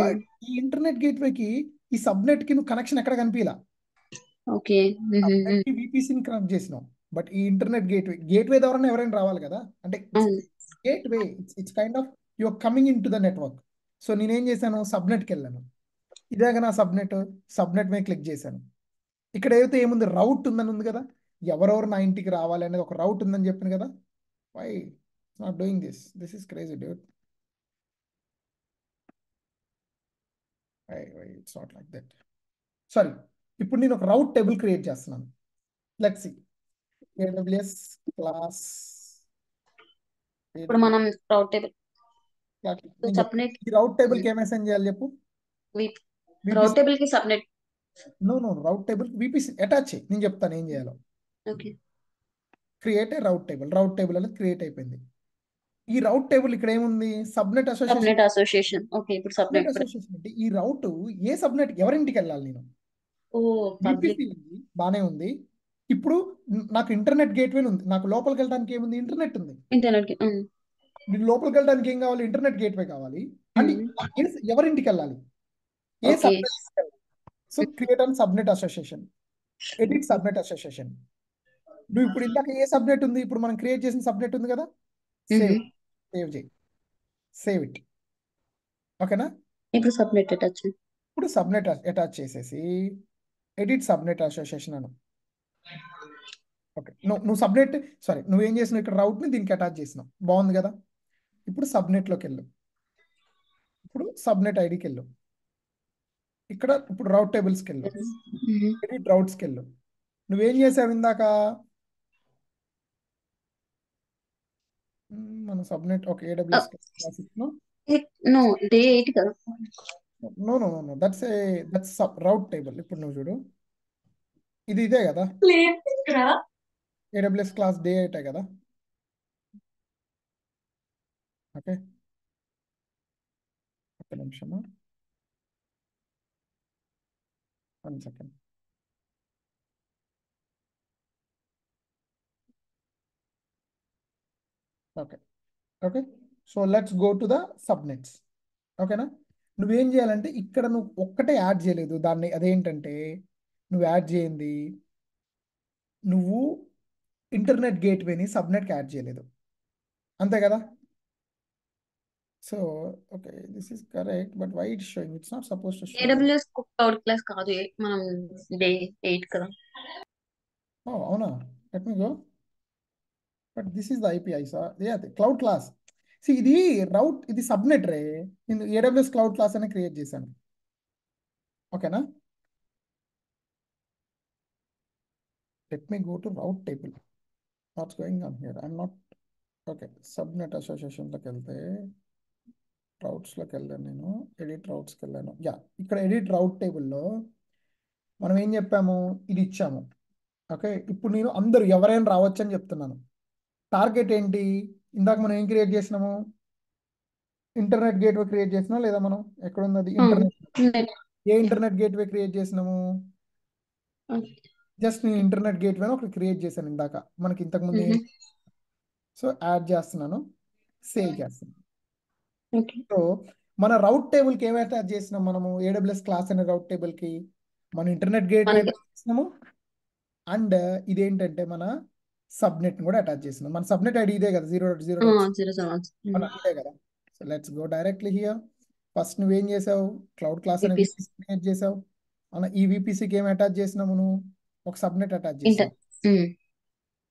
బట్ ఈ ఇంటర్నెట్ గేట్వేకి ఈ సబ్నెట్ కి నువ్వు కనెక్షన్ ఎక్కడ కనిపించలా. ఓకే, విపిసిని కనెక్ట్ చేసినావు, బట్ ఈ ఇంటర్నెట్ గేట్వే ద్వారా ఎవరైనా రావాలి కదా. అంటే gateway it's kind of your coming in to the network. So నేనేం చేశాను, సబ్నెట్కి వెళ్ళాను. ఇదేగా నా సబ్నెట్ మీద క్లిక్ చేశాను. ఇక్కడ ఏదైతే ఏముంది, రౌట్ ఉందని ఉంది కదా, ఎవరెవరు నా ఇంటికి రావాలి అనేది ఒక రౌట్ ఉందని చెప్పింది కదా. Why not doing this is crazy dude. It's not like that. Sorry, ఇప్పుడు నేను ఒక రౌట్ టేబుల్ క్రియేట్ చేస్తున్నాను. Let's see, AWS class. ఇప్పుడు మనం రౌట్ టేబుల్ ఈ రౌట్ టేబుల్ కి ఏం అసైన్ చేయాలి చెప్పు. రౌట్ టేబుల్ కి subnet. No route table VPC attach చేయి, నేను చెప్తాను ఏం చేయాలో. Okay, create a route table అనేది క్రియేట్ అయిపోయింది. ఈ రౌట్ టేబుల్ ఇక్కడ ఏముంది, సబ్నెట్ అసోసియేషన్. ఓకే, ఇప్పుడు సబ్నెట్ అసోసియేషన్ అంటే ఈ రౌట్ ఏ సబ్నెట్ ఎవరింటికి వెళ్ళాలి నేను. విపిసి బానే ఉంది. ఇప్పుడు నాకు ఇంటర్నెట్ గేట్వే ఉంది, నాకు లోపలికి వెళ్ళడానికి ఏముంది, ఇంటర్నెట్ ఉంది. లోపలికి వెళ్ళడానికి ఏం కావాలి, ఇంటర్నెట్ గేట్వే కావాలి. అంటే ఎవరింటికి వెళ్ళాలి, ఏ subnet. So create and subnet association, edit subnet association. నువ్వు ఇప్పుడు ఇందాక ఏ సబ్నెట్ ఉంది, ఇప్పుడు మనం క్రియేట్ చేసిన సబ్నెట్ ఉంది కదా, సేవ్ చేయి, సేవ్ ఇట్. ఓకేనా? ఇప్పుడు సబ్నెట్ అటాచ్. ఇప్పుడు సబ్నెట్ అటాచ్ చేసేసి ఎడిట్ సబ్నెట్ అసోసియేషన్ అను. ఓకే, నువ్వు సబ్నెట్, సారీ, నువ్వేం చేసినావు, ఇక్కడ రౌట్ని దీనికి అటాచ్ చేసినావు, బాగుంది కదా. ఇప్పుడు సబ్నెట్లోకి వెళ్ళు, ఇప్పుడు సబ్నెట్ ఐడికి వెళ్ళు, ఇక్కడ ఇప్పుడు రౌట్ టేబుల్స్కి వెళ్ళు, ఎడిట్ రౌట్స్కి వెళ్ళు. నువ్వేం చేసావు ఇందాక, మన సబ్నెట్ ఒక ఏడబ్ల్యూఎస్ క్లాస్ ఇచ్చినాం. నో డే 8 కదా. No no no, that's route table. ఇప్పుడు నువ్వు చూడు, ఇదే కదా ఏడబ్ల్యూఎస్ క్లాస్ డే 8 కదా. ఓకే, ఒక్క నిమిషము, 1 second. Okay okay, so let's go to the subnets. ఓకేనా. నువ్వేం చేయాలంటే ఇక్కడ నువ్వు ఒక్కటే యాడ్ చేయలేదు దాన్ని, అదేంటంటే నువ్వు యాడ్ చేయింది, నువ్వు ఇంటర్నెట్ గేట్వేని సబ్నెట్కి యాడ్ చేయలేదు, అంతే కదా. So okay, this is correct, but why it's showing, it's not suppose to show. AWS cloud class కాదు, మనం డే 8 కదా. ఓ అవునా, let me go, but this is the IP I saw, cloud class. ఇది route, ఇది subnet రే, నేను AWS cloud class అని క్రియేట్ చేశాను. ఓకేనా, let me go to route table, what's going on here, I'm not. Okay, subnet అసోసియేషన్లోకి వెళ్తే రౌట్స్లోకి వెళ్ళాను, నేను ఎడిట్ రౌట్స్కి వెళ్ళాను. ఇక్కడ ఎడిట్ రౌట్ టేబుల్లో మనం ఏం చెప్పాము, ఇది ఇచ్చాము. ఓకే, ఇప్పుడు నేను అందరూ ఎవరైనా రావచ్చు అని చెప్తున్నాను. టార్గెట్ ఏంటి, ఇందాక మనం ఏం క్రియేట్ చేసినాము, ఇంటర్నెట్ గేట్వే క్రియేట్ చేసినాం లేదా, మనం ఎక్కడ ఉంది అది ఇంటర్నెట్, ఏ ఇంటర్నెట్ గేట్వే క్రియేట్ చేసినాము, జస్ట్ నేను ఇంటర్నెట్ గేట్వే ఒకటి క్రియేట్ చేశాను ఇందాక మనకి ఇంతకుముందు. సో యాడ్ చేస్తున్నాను, సేవ్ చేస్తున్నాను. సో మన రౌట్ టేబుల్కి ఏమైతే అటాచ్ చేసినాం మనము, ఏడబ్ల్యూఎస్ క్లాస్ అనే రౌట్ టేబుల్కి మన ఇంటర్నెట్ గేట్వే అటాచ్ చేసినాము, అండ్ ఇదేంటంటే మన సబ్నెట్ కూడా అటాచ్ చేసినాం. మన సబ్నెట్ ఐడి ఇదే కదా, 0.0.0 ఇదే కదా. So let's go directly here. First నువ్వేం చేసావు, క్లౌడ్ క్లాస్ అనే VPC క్రియేట్ చేసావు. మన ఈ VPCకి ఏం అటాచ్ చేసినావు, నువ్వు ఒక సబ్నెట్ అటాచ్ చేసినావు.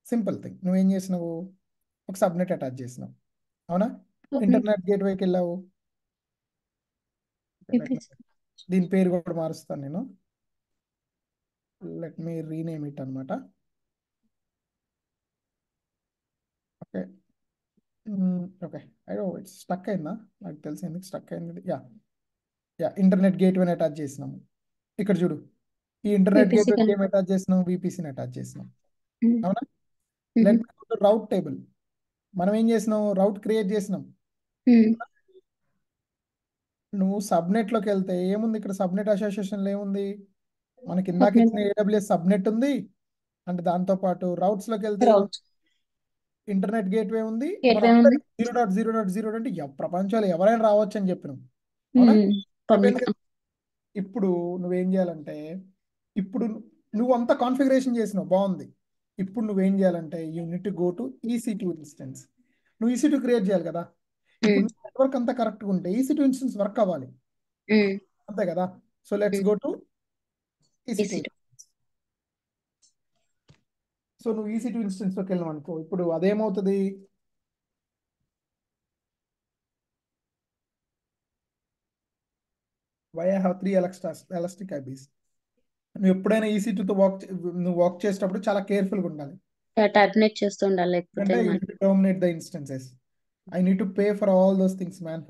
సింపుల్ థింగ్, నువ్వేం చేసినావు, ఒక సబ్నెట్ అటాచ్ చేసినావు, అవునా. ఇంటర్నెట్ గేట్వేకి వెళ్ళావు, దీని పేరు కూడా మారుస్తాను నేను, లెట్ మీ రీనేమ్ ఇట్ అనమాట. ఓకే ఓకే, అయ్యో ఇట్స్ స్టక్ అయిందా, నాకు తెలిసి ఎందుకు స్టక్ అయింది. ఇంటర్నెట్ గేట్వేని అటాచ్ చేసినాము. ఇక్కడ చూడు, ఈ ఇంటర్నెట్ గేట్వేకి ఏం అటాచ్ చేసినాం, VPCని అటాచ్ చేసినాం, అవునా. లెట్ రౌట్ టేబుల్, మనం ఏం చేసినాం, రౌట్ క్రియేట్ చేసినాం. నువ్వు సబ్నెట్లోకి వెళ్తే ఏముంది, ఇక్కడ సబ్నెట్ అసోసియేషన్లో ఏముంది, మనకి ఇందాక ఇచ్చిన AWS సబ్నెట్ ఉంది, అంటే దాంతో పాటు రౌట్స్లోకి వెళ్తే ఇంటర్నెట్ గేట్వే ఉంది. మనం 0.0.0 అంటే ప్రపంచంలో ఎవరైనా రావచ్చు అని చెప్పినాం, అవునా. ఇప్పుడు నువ్వేం చేయాలంటే, ఇప్పుడు నువ్వు అంత కాన్ఫిగరేషన్ చేసినావు, బాగుంది. ఇప్పుడు నువ్వేం చేయాలంటే you need to go to EC2 instance. నువ్వు EC2 క్రియేట్ చేయాలి కదా. ఇప్పుడు నెట్వర్క్ అంతా కరెక్ట్గా ఉంటే EC2 ఇన్స్టెన్స్ వర్క్ అవ్వాలి, అంతే కదా. So let's go to EC2. So నువ్వు EC2 ఇన్స్టెన్స్లోకి వెళ్ళావు అనుకో, ఇప్పుడు అదేమవుతుంది, why I have 3 elastic IPs. నువ్వు ఎప్పుడైనా EC2తో నువ్వు వర్క్ చేసేటప్పుడు చాలా కేర్ఫుల్గా ఉండాలి, టర్మినేట్ చేస్తూ ఉండాలి, అంటే లేకపోతే you need to terminate the instances. I need to pay for all those things, man.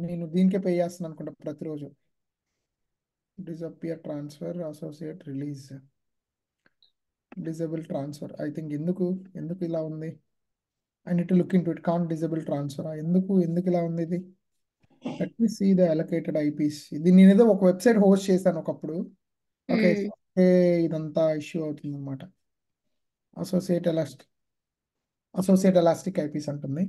నేను దీనికే పే చేస్తాను అనుకుంటా ప్రతిరోజు. Disappear transfer, associate release, disable transfer. I think ఎందుకు ఇలా ఉంది, I need to look into it. Can't disable transfer, ఎందుకు ఇలా ఉంది ఇది. Let me see the allocated IPs. ఇది నేను ఏదో ఒక వెబ్సైట్ హోస్ట్ చేశాను ఒకప్పుడు. ఓకే, ఇదంతా ఇష్యూ అవుతుంది అనమాట. అసోసియేట్ ఎలాస్టిక్ IPs అంటుంది.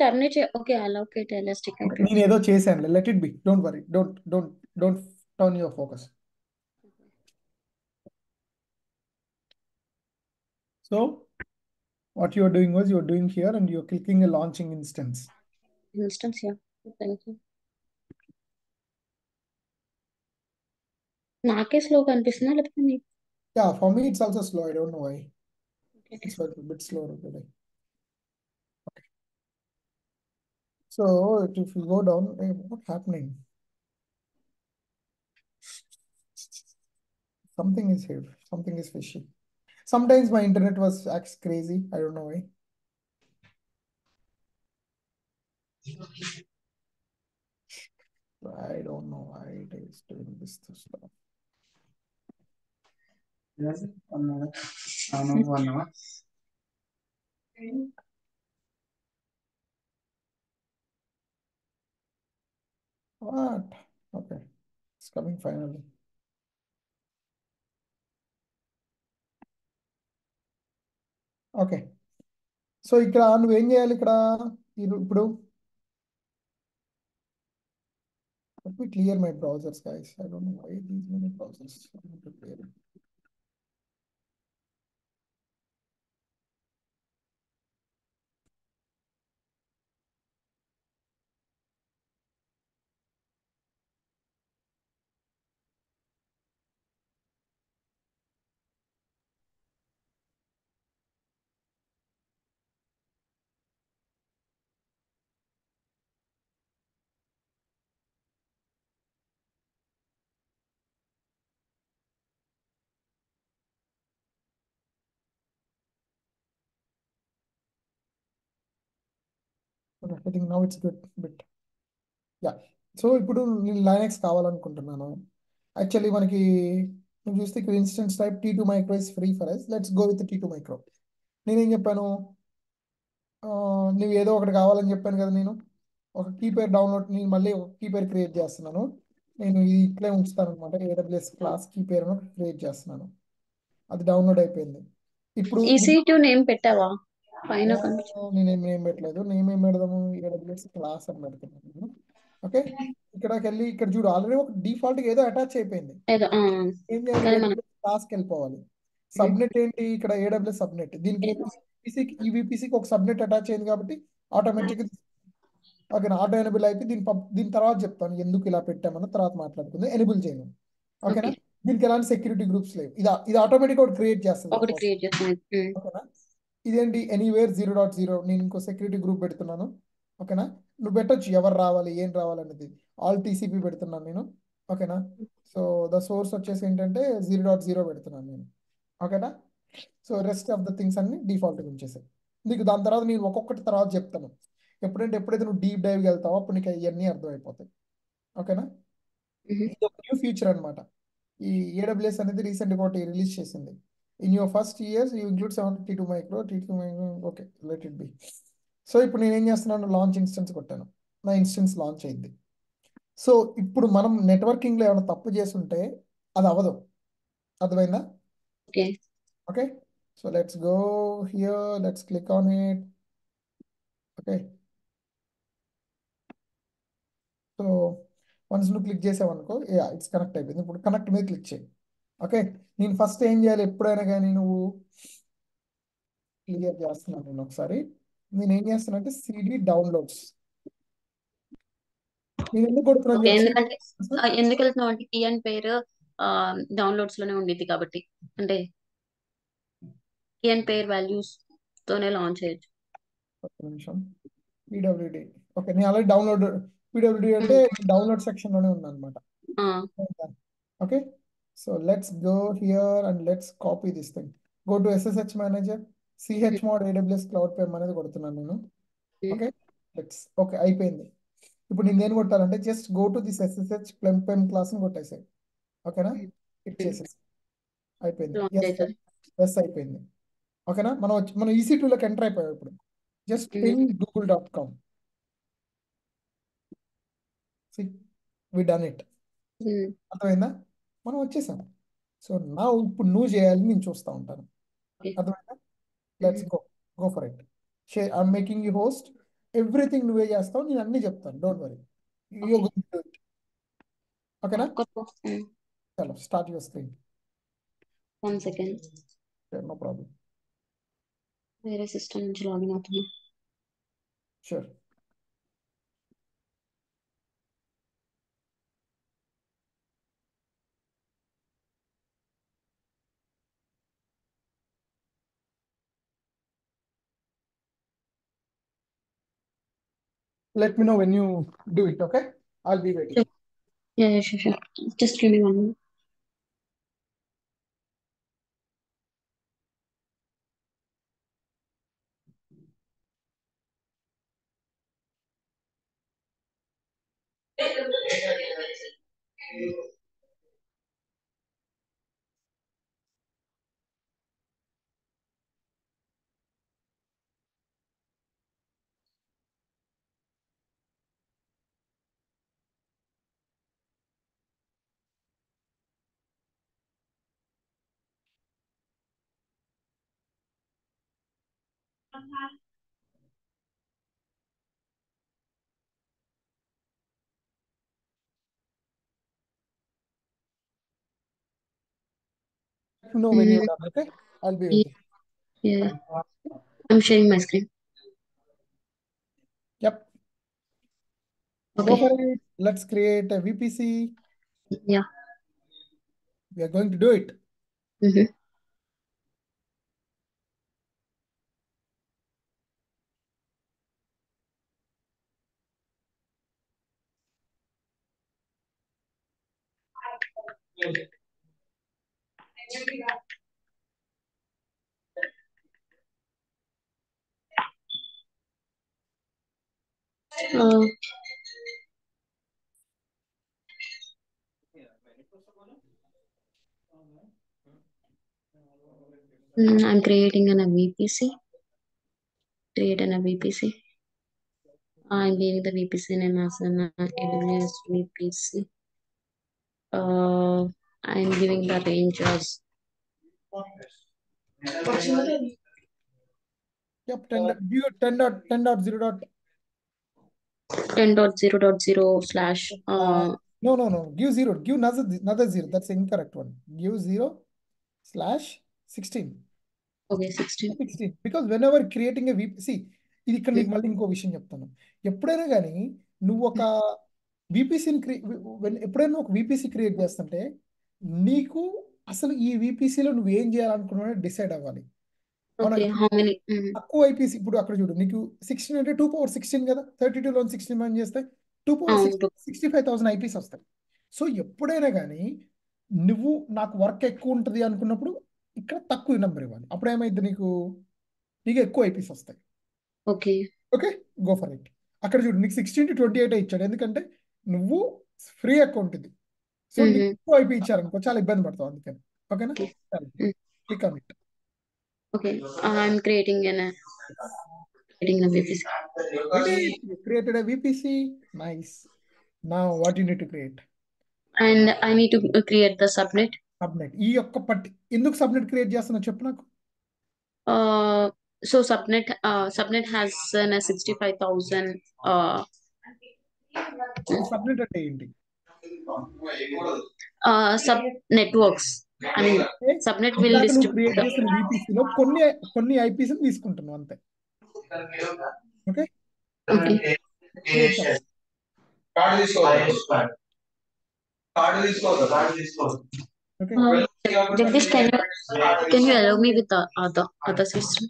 టర్మినేట్ ఓకే, అలొకేట్ ఎలాస్టిక్ నేను ఏదో చేశాను, let it be, don't worry, don't turn your focus. So what you are doing was, you are doing here and you are clicking a launching instance. Yeah, thank you. నాకే slow కనిపిస్తుందా లేకపోతే నీకు? Yeah, for me it's also slow. I don't know why. Okay. It's like a bit slower today. Okay. So if you go down, what's happening? Something is here. Something is fishy. Sometimes my internet was acts crazy. I don't know why. I don't know why it is doing this stuff. What? Okay. It's coming finally. Okay. So ఇక్కడ నువ్వేం చేయాలి ఇక్కడ ఇప్పుడు let me clear my browsers, guys. I don't know why these many browsers. I need to clear it. Okay, I think now it's good bit. Yeah. So ఇప్పుడు నేను Linux కావాలనుకుంటున్నాను. Actually మనకి నువ్వు చూస్తే ఇక్కడ instance type T2 micro is free for us. Let's go with T2 micro. నేనేం చెప్పాను? ఆ, నువ్వు ఏదో ఒకటి కావాలని చెప్పాను కదా నేను. ఒక కీ పేరు డౌన్లోడ్, నేను మళ్ళీ ఒక కీ పేరు క్రియేట్ చేస్తున్నాను. నేను ఇది ఇట్లే ఉంచుతాను అనమాట. AWS క్లాస్ కీ పేరును క్రియేట్ చేస్తున్నాను. అది డౌన్లోడ్ అయిపోయింది. ఇప్పుడు EC2 నేమ్ పెట్టావా పైన కనిపించు? నేనేం పెట్టలేదు. నేమేం పెడదాము? AWS క్లాస్ అని పెడుతున్నాను. ఓకే. ఇక్కడికి వెళ్ళి ఇక్కడ చూడు, ఆల్రెడీ ఒక డిఫాల్ట్ ఏదో అటాచ్ అయిపోయింది. ఏదో ఏం చేయాలి? కానీ మనం AWS క్లాస్కి వెళ్ళిపోవాలి. సబ్నెట్ ఏంటి ఇక్కడ? AWS subnet. దీనికి ఏదో ఈ VPCకి ఒక సబ్నెట్ అటాచ్ అయింది కాబట్టి ఆటోమేటిక్. ఓకే, ఆటో ఎనేబుల్ అయిపోయి దీని తర్వాత చెప్తాను ఎందుకు ఇలా పెట్టామన్న తర్వాత మాట్లాడుకుందాం. ఎనేబుల్ చేయను. ఓకేనా? ఓకే దీనికి ఎలాంటి సెక్యూరిటీ గ్రూప్స్ లేవు. ఇది ఆటోమేటిక్ ఒకటి క్రియేట్ చేస్తుంది. ఒకటి క్రియేట్ చేస్తాను. ఓకేనా? ఇదేంటి ఎనీవేర్ 0.0. నేను ఇంకో సెక్యూరిటీ గ్రూప్ పెడుతున్నాను. ఓకేనా? నువ్వు పెట్టొచ్చు ఎవరు రావాలి ఏం రావాలి అనేది. ఆల్ TCP పెడుతున్నాను నేను. ఓకేనా? సో ద సోర్స్ వచ్చేసి ఏంటంటే 0.0 పెడుతున్నాను నేను. ఓకేనా? So rest of the things అన్ని డిఫాల్ట్గా ఉంచేసాయి. నీకు దాని తర్వాత నేను ఒక్కొక్కటి తర్వాత చెప్తాను. ఎప్పుడైతే నువ్వు డీప్ డైవ్కి వెళ్తావో అప్పుడు నీకు ఇవన్నీ అర్థమైపోతాయి. ఓకేనా? ఇది ఒక న్యూ ఫీచర్ అనమాట. ఈ AWS అనేది రీసెంట్గా ఒకటి రిలీజ్ చేసింది. In your first years you include 72 micro T2 micro. Okay, let it be. So ఇప్పుడు నేను ఏం చేస్తున్నాను? లాంచ్ ఇన్స్టెన్స్ కొట్టాను. నా ఇన్స్టెన్స్ లాంచ్ అయింది. సో ఇప్పుడు మనం నెట్వర్కింగ్లో ఏమైనా తప్పు చేస్తుంటే అది అవ్వదు. అర్థమైందా? Okay okay. So let's go here, let's click on it. Okay. So once నువ్వు క్లిక్ చేసావనుకో, ఇట్స్ కనెక్ట్ అయిపోయింది. ఇప్పుడు కనెక్ట్ మీద క్లిక్ చేయి. ఓకే. నేను ఫస్ట్ ఏం చేయాలి? ఎప్పుడైనా కానీ నువ్వు క్లియర్ చేస్తున్నాను నేను ఒకసారి. నేను ఏం చేస్తున్నా అంటే CD డౌన్లోడ్స్. నేను ఎందుకు కొడుతున్నాను ఓకే. చెప్పి ఎందుకంటే ఎందుకు వెళ్తున్నావు అంటే కీ అండ్ పేరు డౌన్లోడ్స్ లోనే ఉండిద్ది కాబట్టి, అంటే కీ అండ్ పేర్ వాల్యూస్ తోనే లాంచ్ చేయొచ్చు. ఒక్క నిమిషం. PWD. ఓకే, నేను ఆల్రెడీ PWD అంటే డౌన్లోడ్ సెక్షన్ లోనే ఉన్నాను అనమాట. Okay. So let's go here and let's copy this thing. Go to SSH manager, chmod AWS cloud pem అనేది కొడుతున్నాను నేను. ఓకే. ఓకే అయిపోయింది. ఇప్పుడు నేను దేని కొట్టాలంటే just go to this SSH PEM class ని కొట్టేసాయి. ఓకేనా? హిట్ చేసేసి అయిపోయింది. లాంచ్ అవుతుంది. ఎస్ అయిపోయింది. ఓకేనా? మనం EC2లోకి ఎంటర్ అయిపోయాం. ఇప్పుడు just ping google.com. We done it. అర్థమైందా? మనం వచ్చేసాం. సో నా ఇప్పుడు నువ్వు చేయాలి, నేను చూస్తూ ఉంటాను. అర్థమైందా? Let's go for it. I'm making you host. Everything నువ్వే చేస్తావు, నేను అన్ని చెప్తాను. Don't worry. ఓకేనా? చలో start your screen. 1 second. No problem. వేరే సిస్టమ్ నుంచి లాగిన్ అవుతున్నా. Sure. Let me know when you do it, okay? I'll be waiting. Sure. Yeah, sure. Just give me 1 minute. Let me know when you're Mm, done, okay? I'll be yeah, waiting. yeah. I'm sharing my screen. Yep. Go Okay. for it. Let's create a VPC. Yeah. We are going to do it. Mm-hmm. Uh, I'm creating a VPC. Create a VPC. I'm giving the VPC name as an AWS VPC. I'm giving the range as Yep, 10, view 10.0. 10.0.0 slash No. Give 0. Give another 0. That's the incorrect one. Give 0 slash 16. okay 16. 16. Because whenever creating a VPC, ఇది ఇక్కడ నీకు మళ్ళీ ఇంకో విషయం చెప్తాను. ఎప్పుడైనా కానీ నువ్వు ఒక VPCని ఎప్పుడైనా ఒక VPC క్రియేట్ చేస్తుంటే నీకు అసలు ఈ VPCలో నువ్వు ఏం చేయాలనుకున్నా డిసైడ్ అవ్వాలి. అవునా? Okay, ఇప్పుడు how many? తక్కువ ఐపీసీ ఇప్పుడు అక్కడ చూడు నీకు 16 అంటే 2 power 16 కదా, 32లో 16 మనం చేస్తే 2 power 65,000 ఐపీస్ వస్తాయి. సో ఎప్పుడైనా కానీ నువ్వు నాకు వర్క్ ఎక్కువ ఉంటుంది అనుకున్నప్పుడు ఇక్కడ తక్కువ నెంబర్ ఇవ్వాలి. అప్పుడు ఏమైంది నీకు ఎక్కువ ఐపీస్ వస్తాయి. Okay. Okay, go for it. అక్కడ చూడు నీకు 16 to 28 ఇచ్చాడు, ఎందుకంటే నువ్వు ఫ్రీ అకౌంట్ ఇది. సో నీకు ఎక్కువ ఐపీ ఇచ్చారనుకో చాలా ఇబ్బంది పడతావు, అందుకని. ఓకేనా? Click on it. Okay, I'm creating a VPC. You created a VPC. Nice. Now what you need to create? And I need to create the subnet. Subnet. ఈ యొక్క ఎందుకు సబ్నెట్ క్రియేట్ చేస్తున్నా చెప్పు నాకు. So subnet has 65,000 సబ్నెట్ అంటే ఏంటి? sub networks. I mean, subnet will ఇందాక నువ్వు distribute క్రియేట్ చేసిన VPCలో కొన్ని ఐపీస్ తీసుకుంటున్నావు అంతే. Okay, Okay. Create subnet. Okay, Jagdish, can you allow me with the other system?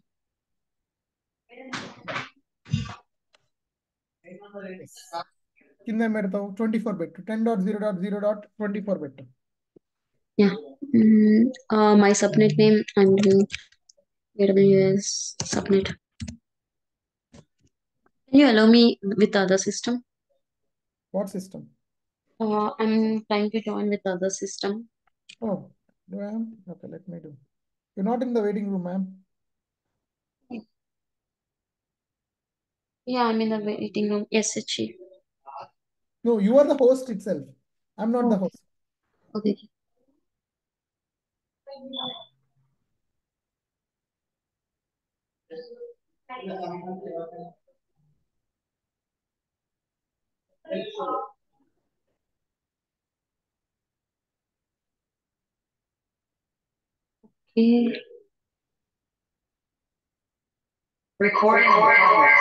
కింద ఏం పెడతావు? 24 పెట్టు. 10.0.0.24 పెట్టు. Yeah. My subnet name, I'm doing AWS subnet. Can you allow me with the other system? What system? I'm trying to join with other system. Oh, do I am? Okay, let me do. You're not in the waiting room, ma'am. Yeah, I'm in the waiting room. Yes, Chief. No, you are the host itself. I'm not the host. Okay. Okay. Recording in progress.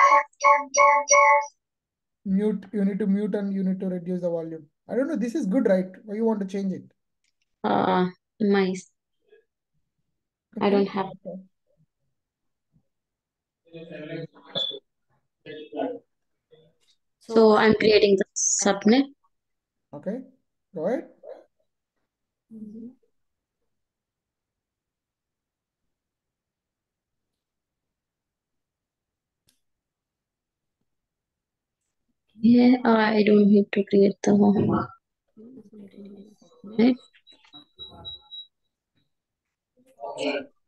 Mute. You need to mute and you need to reduce the volume. I don't know. This is good, right? Why you want to change it? My I don't have. So I'm creating the subnet. Okay, go ahead. Yeah, I don't need to create the right.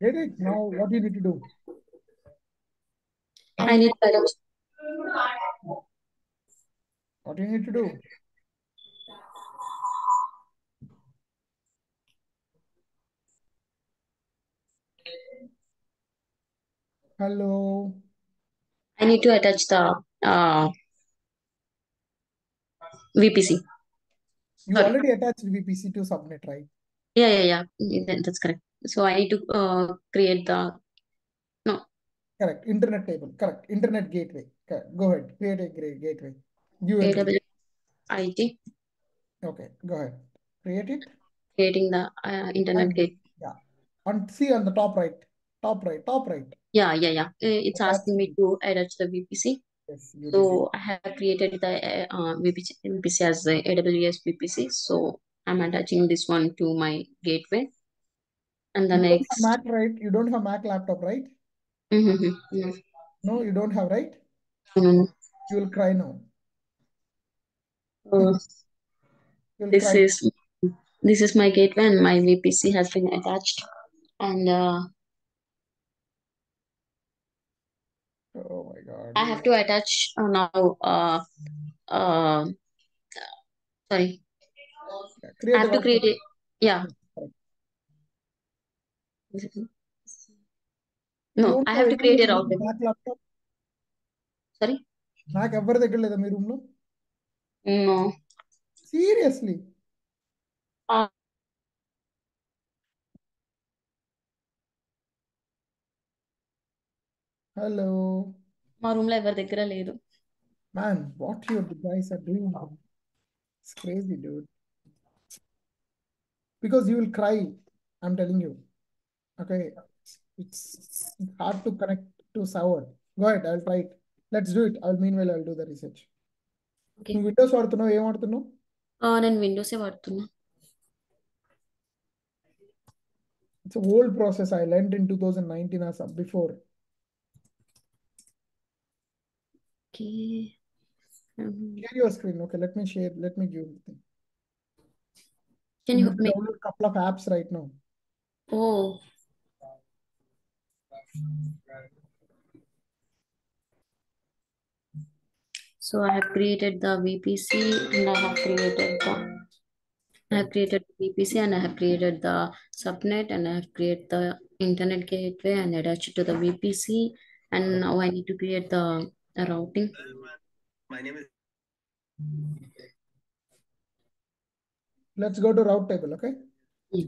Get it? Now what do you need to do? I need to attach. What do you need to do? Hello. I need to attach the VPC. You Sorry. already attached VPC to subnet, right? Yeah. That's correct. So I need to create the no Correct. Internet table. Correct. Internet gateway. Correct. Go ahead. Create a gateway. UNG. AWS IT, Okay. Go ahead. Create it. creating the internet And gate. yeah. And see on the top right. Top right. Top right. Yeah. It's Attach asking me it. to attach the VPC. Yes, you did it. So I have created the VPC as the AWS VPC. So I'm attaching this one to my gateway. And the You don't have next, Mac, right? You don't have Mac laptop, right? no, No, you don't have, right? no. You will cry now. Uh, You will this cry. is this is my gateway, and my VPC has been attached. And Oh my God. I have to attach now. Sorry, I Create a have to route create table. it. Yeah. Correct. You No, don't I have have to create a any route table. Mac laptop? Sorry. Mac ఎవరి దగ్గర లేదా మీ room లో? No. Seriously? Uh, Hello. మా room లో ఎవరి దగ్గర లేదు. Man, what you guys are doing? It's crazy, dude. Because you will cry. I'm telling you. Okay. It's hard to connect to server. Go ahead. I'll try it. Let's do it. Meanwhile, I'll do the research. Okay. నువ్వు Windows వాడుతున్నావు ఏం వాడుతున్నావు? నేను విండోసే వాడుతున్నా. It's an old process. I learned in 2019 or some before. Okay. Share your screen. Okay, let me share. Let me give you the thing. Can You you need to make? download a couple of apps right now. Oh. So I have created the VPC, and I have created the VPC, and I have created the subnet, and I have created the internet gateway and attached it to the VPC. And now I need to create the routing. My name is. Let's go to route table, okay? Yeah.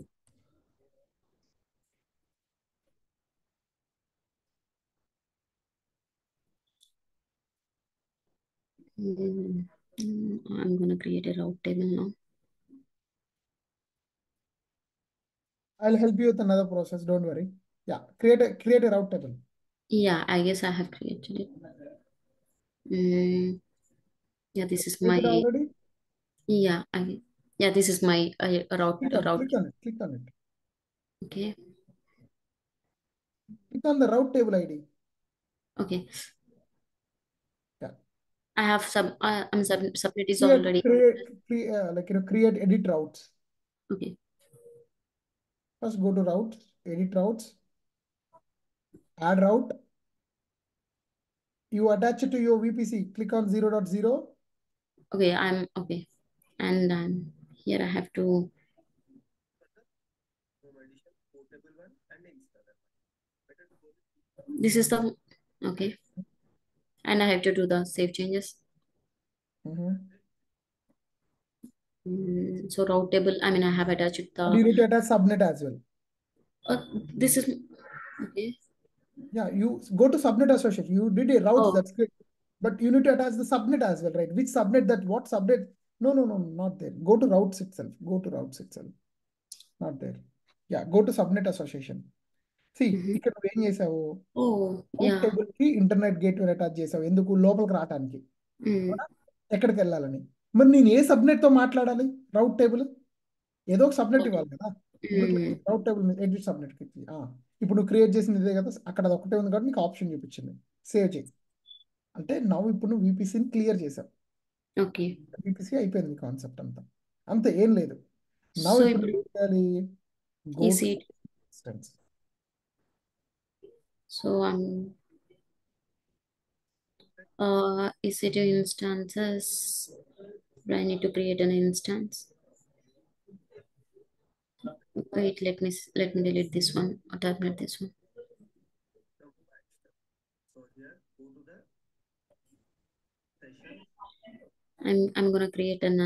I'm gonna create a route table now. I'll help you with another process. Don't worry. Yeah, create a route table. Yeah, I guess I have created it. Yeah, this is Created my. already? Yeah, this is my route. Click on it. Click on it. Okay. Click on the route table ID. Okay. Yeah. I have subnet is already. Create edit routes. Okay. First go to routes, edit routes, add route. You attach it to your VPC. Click on 0.0. Okay, I'm okay. And here I have to. This is the okay. And I have to do the save changes. So route table, I mean, I have attached And you the. need to attach subnet as well. This is okay. Yeah, you go to subnet association. You did a route, Oh. that's good. But you need to attach the subnet as well, right? Which subnet that, what subnet? No, not there. Go to routes itself. Go to routes itself. Not there. Yeah, go to subnet association. See, ఇక్కడ నువ్వు ఏం చేసావు? Oh, yeah. Table కి internet gateway attach చేసావు. ఎందుకు? లోపలికి రావడానికి. ఎక్కడికి వెళ్ళాలని. మరి నేను ఏ సబ్నెట్తో మాట్లాడాలి? రౌట్ టేబుల్ ఏదో ఒక సబ్నెట్ ఇవ్వాలి కదా. ఇప్పుడు రౌట్ టేబుల్ మీద ఎడిట్ సబ్నెట్ క్లిక్ చేయి. ఇప్పుడు నువ్వు క్రియేట్ చేసింది ఇదే కదా, అక్కడ అది ఒకటే ఉంది కాబట్టి నీకు ఆప్షన్ చూపించింది సేవ్ చేయి అంటే. ఇప్పుడు నువ్వు VPCని క్లియర్ చేసావు. ఓకే. VPC అయిపోయింది మీ కాన్సెప్ట్ అంతా. అంతే, ఏం లేదు. సో ఇప్పుడు ఇప్పుడు ఏం చేయాలి? Go to EC instance. So EC2 instances. I need to create an instance. Wait, let me delete this one or terminate this one. So here, go to the session. I'm gonna create an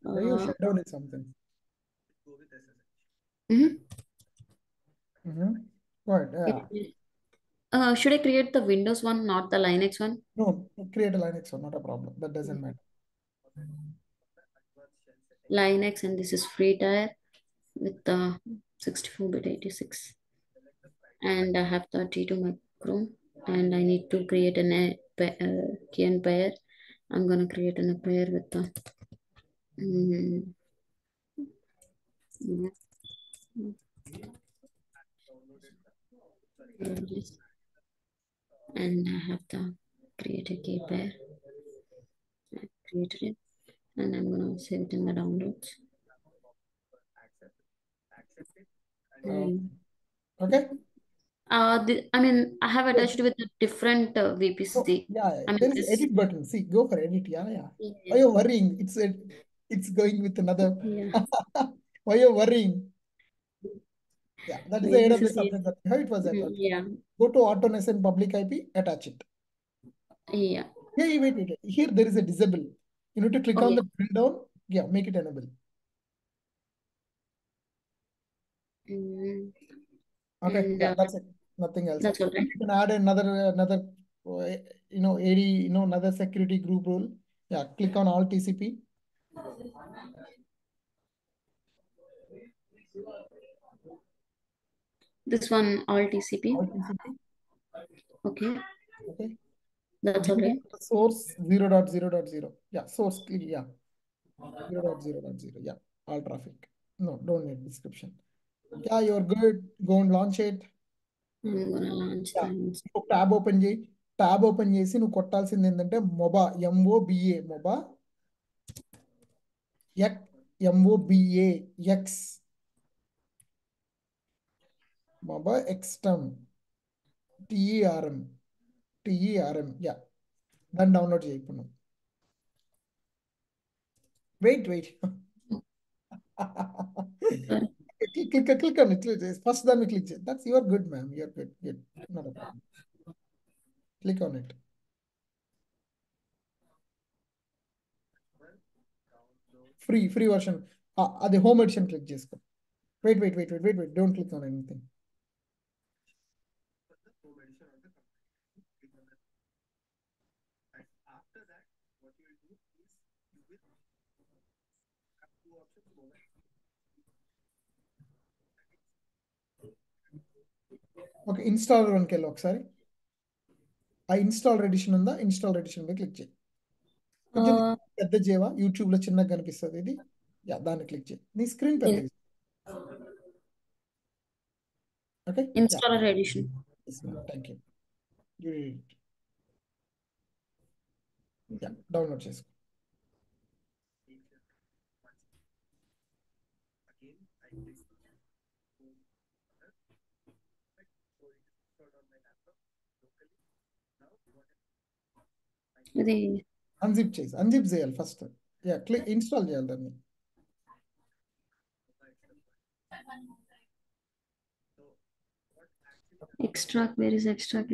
Why you shut down something? Go with SSH. Go ahead. Should I create the Windows one, not the Linux one? No, create a Linux one, not a problem. That doesn't matter. Linux, and this is free tier with the 64-bit 86, and I have 32 micro, and I need to create an key and pair. I'm gonna create an pair with the and I have to create a key pair. I created it, and I'm gonna save it in the downloads. Okay. I mean, I have attached with a different VPC. So, I mean, there is this. edit button. See, go for edit. Yeah. Yeah. Why are you worrying? It's going with another. Yeah. Why are you worrying? Yeah, that is the This AWS is it. subnet. How it was attached. Yeah. Go to AutoNation public IP, attach it. Yeah. Yeah, wait. Here there is a disable. You need to click on the drill down. Yeah, make it enable. Okay, And, yeah, that's it. Nothing else. that's all right. You can add another AD, another security group rule. Yeah, click on all TCP. This one, all TCP. All TCP. Okay. Okay. That's all right. Source 0.0.0. Yeah, source. Yeah. 0.0.0. Yeah, all traffic. No, don't need description. Yeah, you're good. Go and launch it. I'm gonna launch Yeah. the tab open చేయి. tab open చేసి నువ్వు కొట్టాల్సింది ఏంటంటే MOBA MOBA X MOBA XTERM TERM. Yeah, దాన్ని download చేయి ఇప్పుడు నువ్వు. Wait. Click on it. First then we click it. That's you're good, ma'am. You're good. Not a problem. Click on it. Free version. The home edition click చేసుకో. Wait. Don't click on anything. After that, what you will do is you will have two options over. Okay, installer వన్కి వెళ్ళి ఒకసారి ఆ install edition ఉందా, install edition మీద click చేయి. కొంచెం పెద్ద చేవా, యూట్యూబ్ లో చిన్నగా కనిపిస్తుంది ఇది. యా, దాన్ని క్లిక్ చేయి. నీ స్క్రీన్ పెద్ద. Okay, installer edition. Thank you. Yeah, download చేసుకో. ఇది అన్జిప్ చేయాలి ఫస్ట్. యా, క్లిక్ ఇన్స్టాల్ చేయాలి దాన్ని. extract. Where is extract?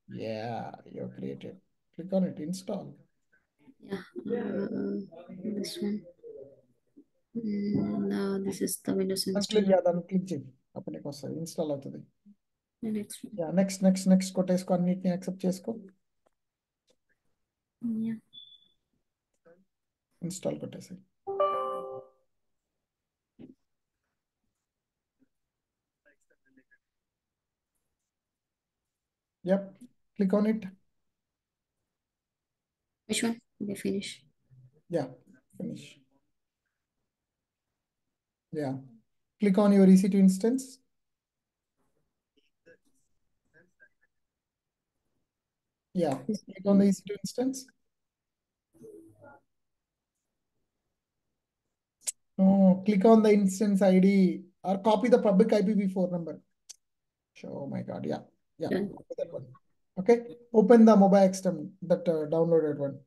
Yeah, you're created. Click on it, install. Yeah, this one. This is the Windows install. దాన్ని click చేయి, అప్పుడు నీకు వస్తుంది, ఇన్స్టాల్ అవుతుంది. Next one. యా, నెక్స్ట్ కొట్టేసుకో, అన్నిటిని యాక్సెప్ట్ చేసుకో. Yeah. ఇన్స్టాల్ కొట్టేసాయి. Yep. Click on it. Which one? Okay, finish. Yeah. Finish. Yeah. Click on your EC2 instance. Yeah. Click on the EC2 instance. Oh, click on the instance ID or copy the public IPv4 number. Oh my God. Yeah. Yeah. Done. Copy that one. Okay. Open the mobile extern that downloaded one.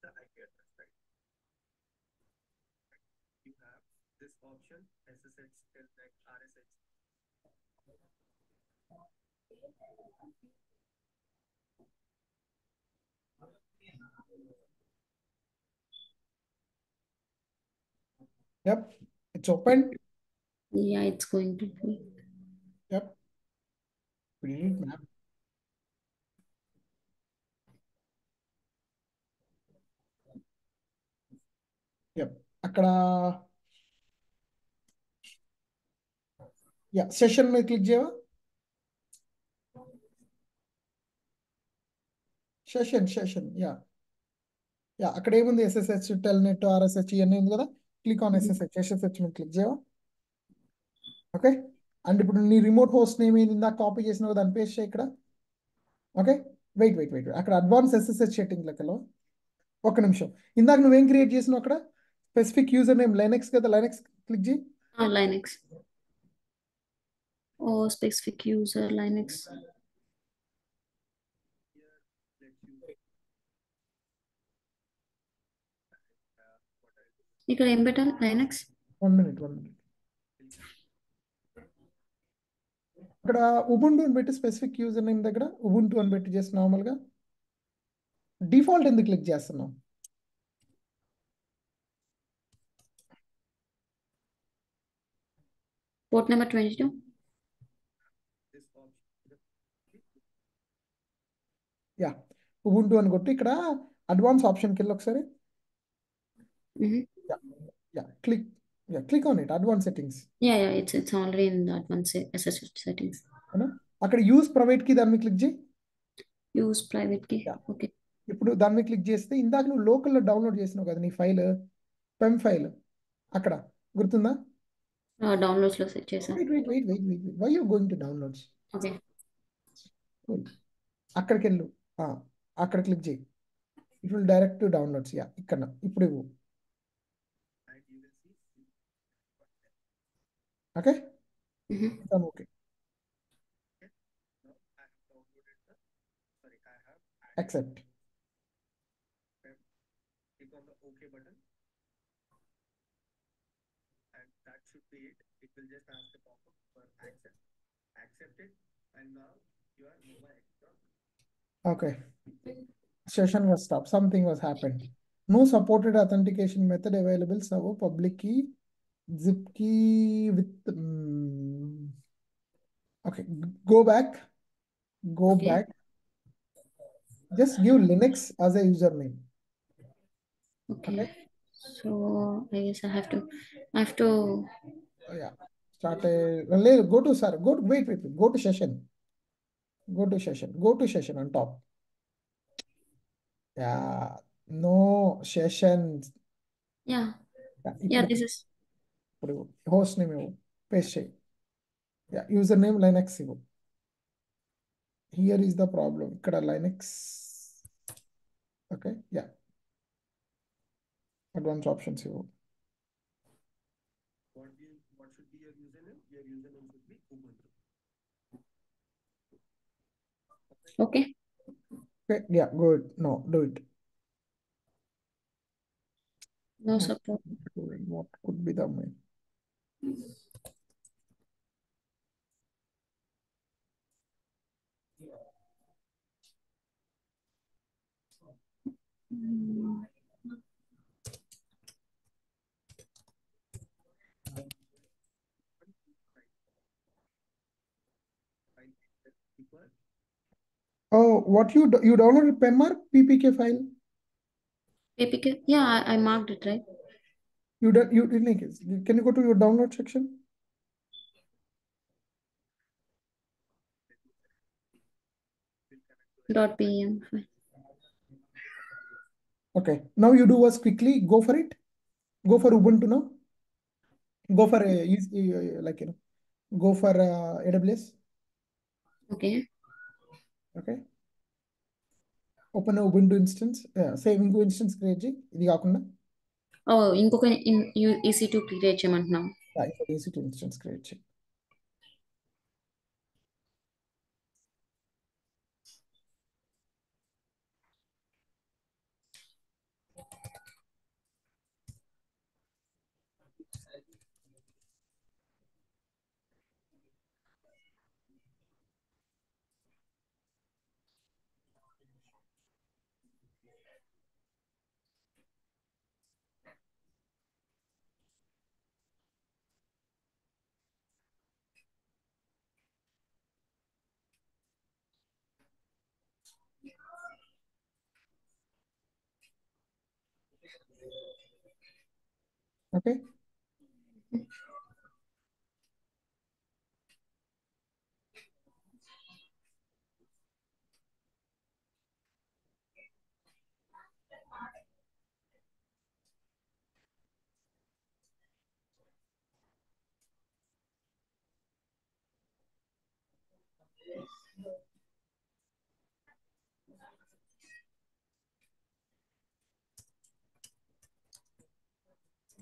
The IP address, right? You have this option SSH, Telnet, RSH. Yep. It's open. Yeah, it's going to be. Yep. We did it, map. Yep. అక్కడ yeah session మీద click చేయవా session yeah అక్కడ ఏముంది SSH Telnet RSH ఇవన్నీ ఉంది కదా click on SSH మీద click చేయవా ఓకే అండ్ ఇప్పుడు నీ రిమోట్ హోస్ట్ నేమ్ ఏంది ఇందాక కాపీ చేసిన దాన్ని పేస్ట్ చేయి ఇక్కడ ఓకే వెయిట్ అక్కడ అడ్వాన్స్ ఎస్ఎస్హెచ్ సెట్టింగ్ లెక్కలో ఒక్క నిమిషం ఇందాక నువ్వేం క్రియేట్ చేసినావు అక్కడ స్పెసిఫిక్ యూజర్ నేమ్ లైనెక్స్ కదా లైనెక్స్ క్లిక్ చేయి Linux. Oh, specific user Linux. Here, let you what I do. ఇక్కడ ఏం పెట్టాలి Linux? 1 minute అక్కడ ఉబుంటు అని పెట్టి స్పెసిఫిక్ యూజర్ నేమ్ దగ్గర ఉబుంటు అని పెట్టి చేసి నార్మల్గా డిఫాల్ట్ ఎందుకు క్లిక్ చేస్తున్నావు Port number 22. This option. Yeah Ubuntu అని కొట్టి ఇక్కడ అడ్వాన్స్ ఆప్షన్కి వెళ్ళి ఒకసారి click on it advance settings Yeah, it's already in the advanced SSH settings. అక్కడ యూజ్ ప్రైవేట్ కి దాని మీద క్లిక్ చేయి Use private key. Yeah. Okay. ఇప్పుడు దాని మీద క్లిక్ చేస్తే ఇందాక నువ్వు లోకల్లో డౌన్లోడ్ చేసినావు కదా నీ ఫైల్ పెమ్ ఫైల్ అక్కడ గుర్తుందా Downloads లో సెట్ చేశాను. Wait why you going to downloads Okay. అక్కడికి వెళ్ళు అక్కడ క్లిక్ చేయి it will direct to downloads ఇక్కడ ఇప్పుడు ఇవ్వు And you will see. Okay Mhm. Okay Now I have downloaded the. Sorry, I have added. Accept Click on the OK button. And that should be it. It will just ask a pop-up for accept. Accept it. And now your mobile extra. Okay. Session was stopped. Something was happened. No supported authentication method available. Server public key, zip key with. Okay, go back. Okay. Back. Just give Linux as a username. Okay. Okay. So I guess I have to. Yeah. Start a. Go to sir. Wait. Go to session. Go to session on top. Yeah. No sessions. Yeah. This is. ఇప్పుడు host name ఇవ్వు paste చేయి user name Linux ఇవ్వు here is the problem ఇక్కడ Linux okay advance options ఇవ్వు What should be your username? Your username should be Ubuntu. Okay. Good. No, do it. No support. What could be the main? Oh, what you downloaded PEM or PPK file? APK. Yeah, I marked it, right? You didn't. Can you go to your download section? .pem. Okay. Now you do was quickly go for it. Go for Ubuntu now. Go for go for AWS. Okay. Okay. Open a Ubuntu instance. Same ఇంకో instance create చేయి ఇది కాకుండా. ఇంకొక EC2 create చేయమంటున్నాం. ఇంకో EC2 instance create చేయి. Okay.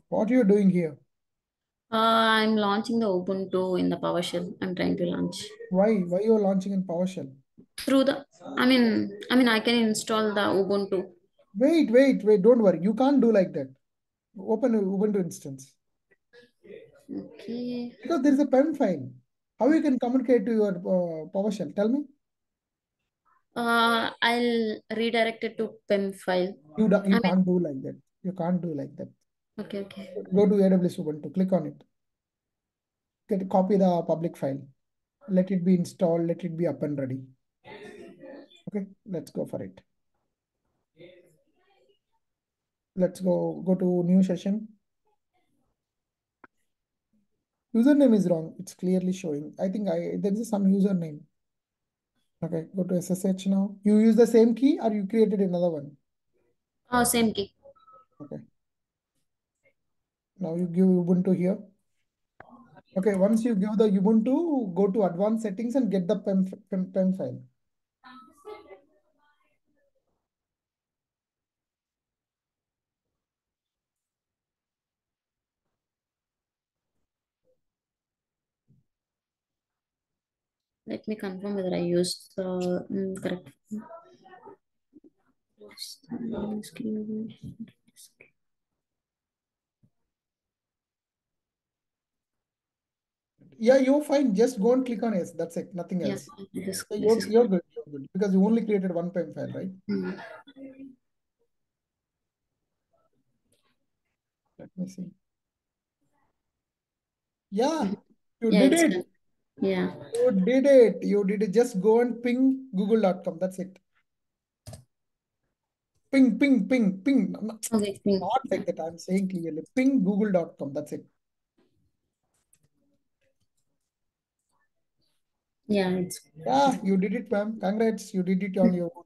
What are you doing here? I'm launching the Ubuntu in the PowerShell. I'm trying to launch Why you are launching in PowerShell? through the. I can install the Ubuntu. Wait. Don't worry. You can't do like that. Open a Ubuntu instance. Okay. Because there is a PEM file. How you can communicate to your PowerShell? Tell me. I'll redirect it to PEM file. You I mean, can't do like that. You can't do like that. okay. Go to AWS Ubuntu. Click on it. Copy the public file. Let it be installed. Let it be up and ready. Okay. Let's go for it. Let's go to new session. Username is wrong. It's clearly showing. I think there is some username. Okay, go to SSH now. You use the same key or you created another one? Same key. Okay. Now you give Ubuntu here. Okay, once you give the Ubuntu, go to advanced settings and get the PEM file. Let me confirm whether I used the correct. Yeah, you're fine. Just go and click on yes. That's it. Nothing Yeah, else. this You're is good. You're good. Because you only created one PEM file, right? Let me see. Yeah, you yeah, did it's it. done. Yeah. You did it. You did it. Just go and ping google.com. That's it. Ping. Okay. Not like that. I'm saying clearly. Ping google.com. That's it. Yeah, it's. Yeah, you did it, ma'am. Congrats. You did it on your own.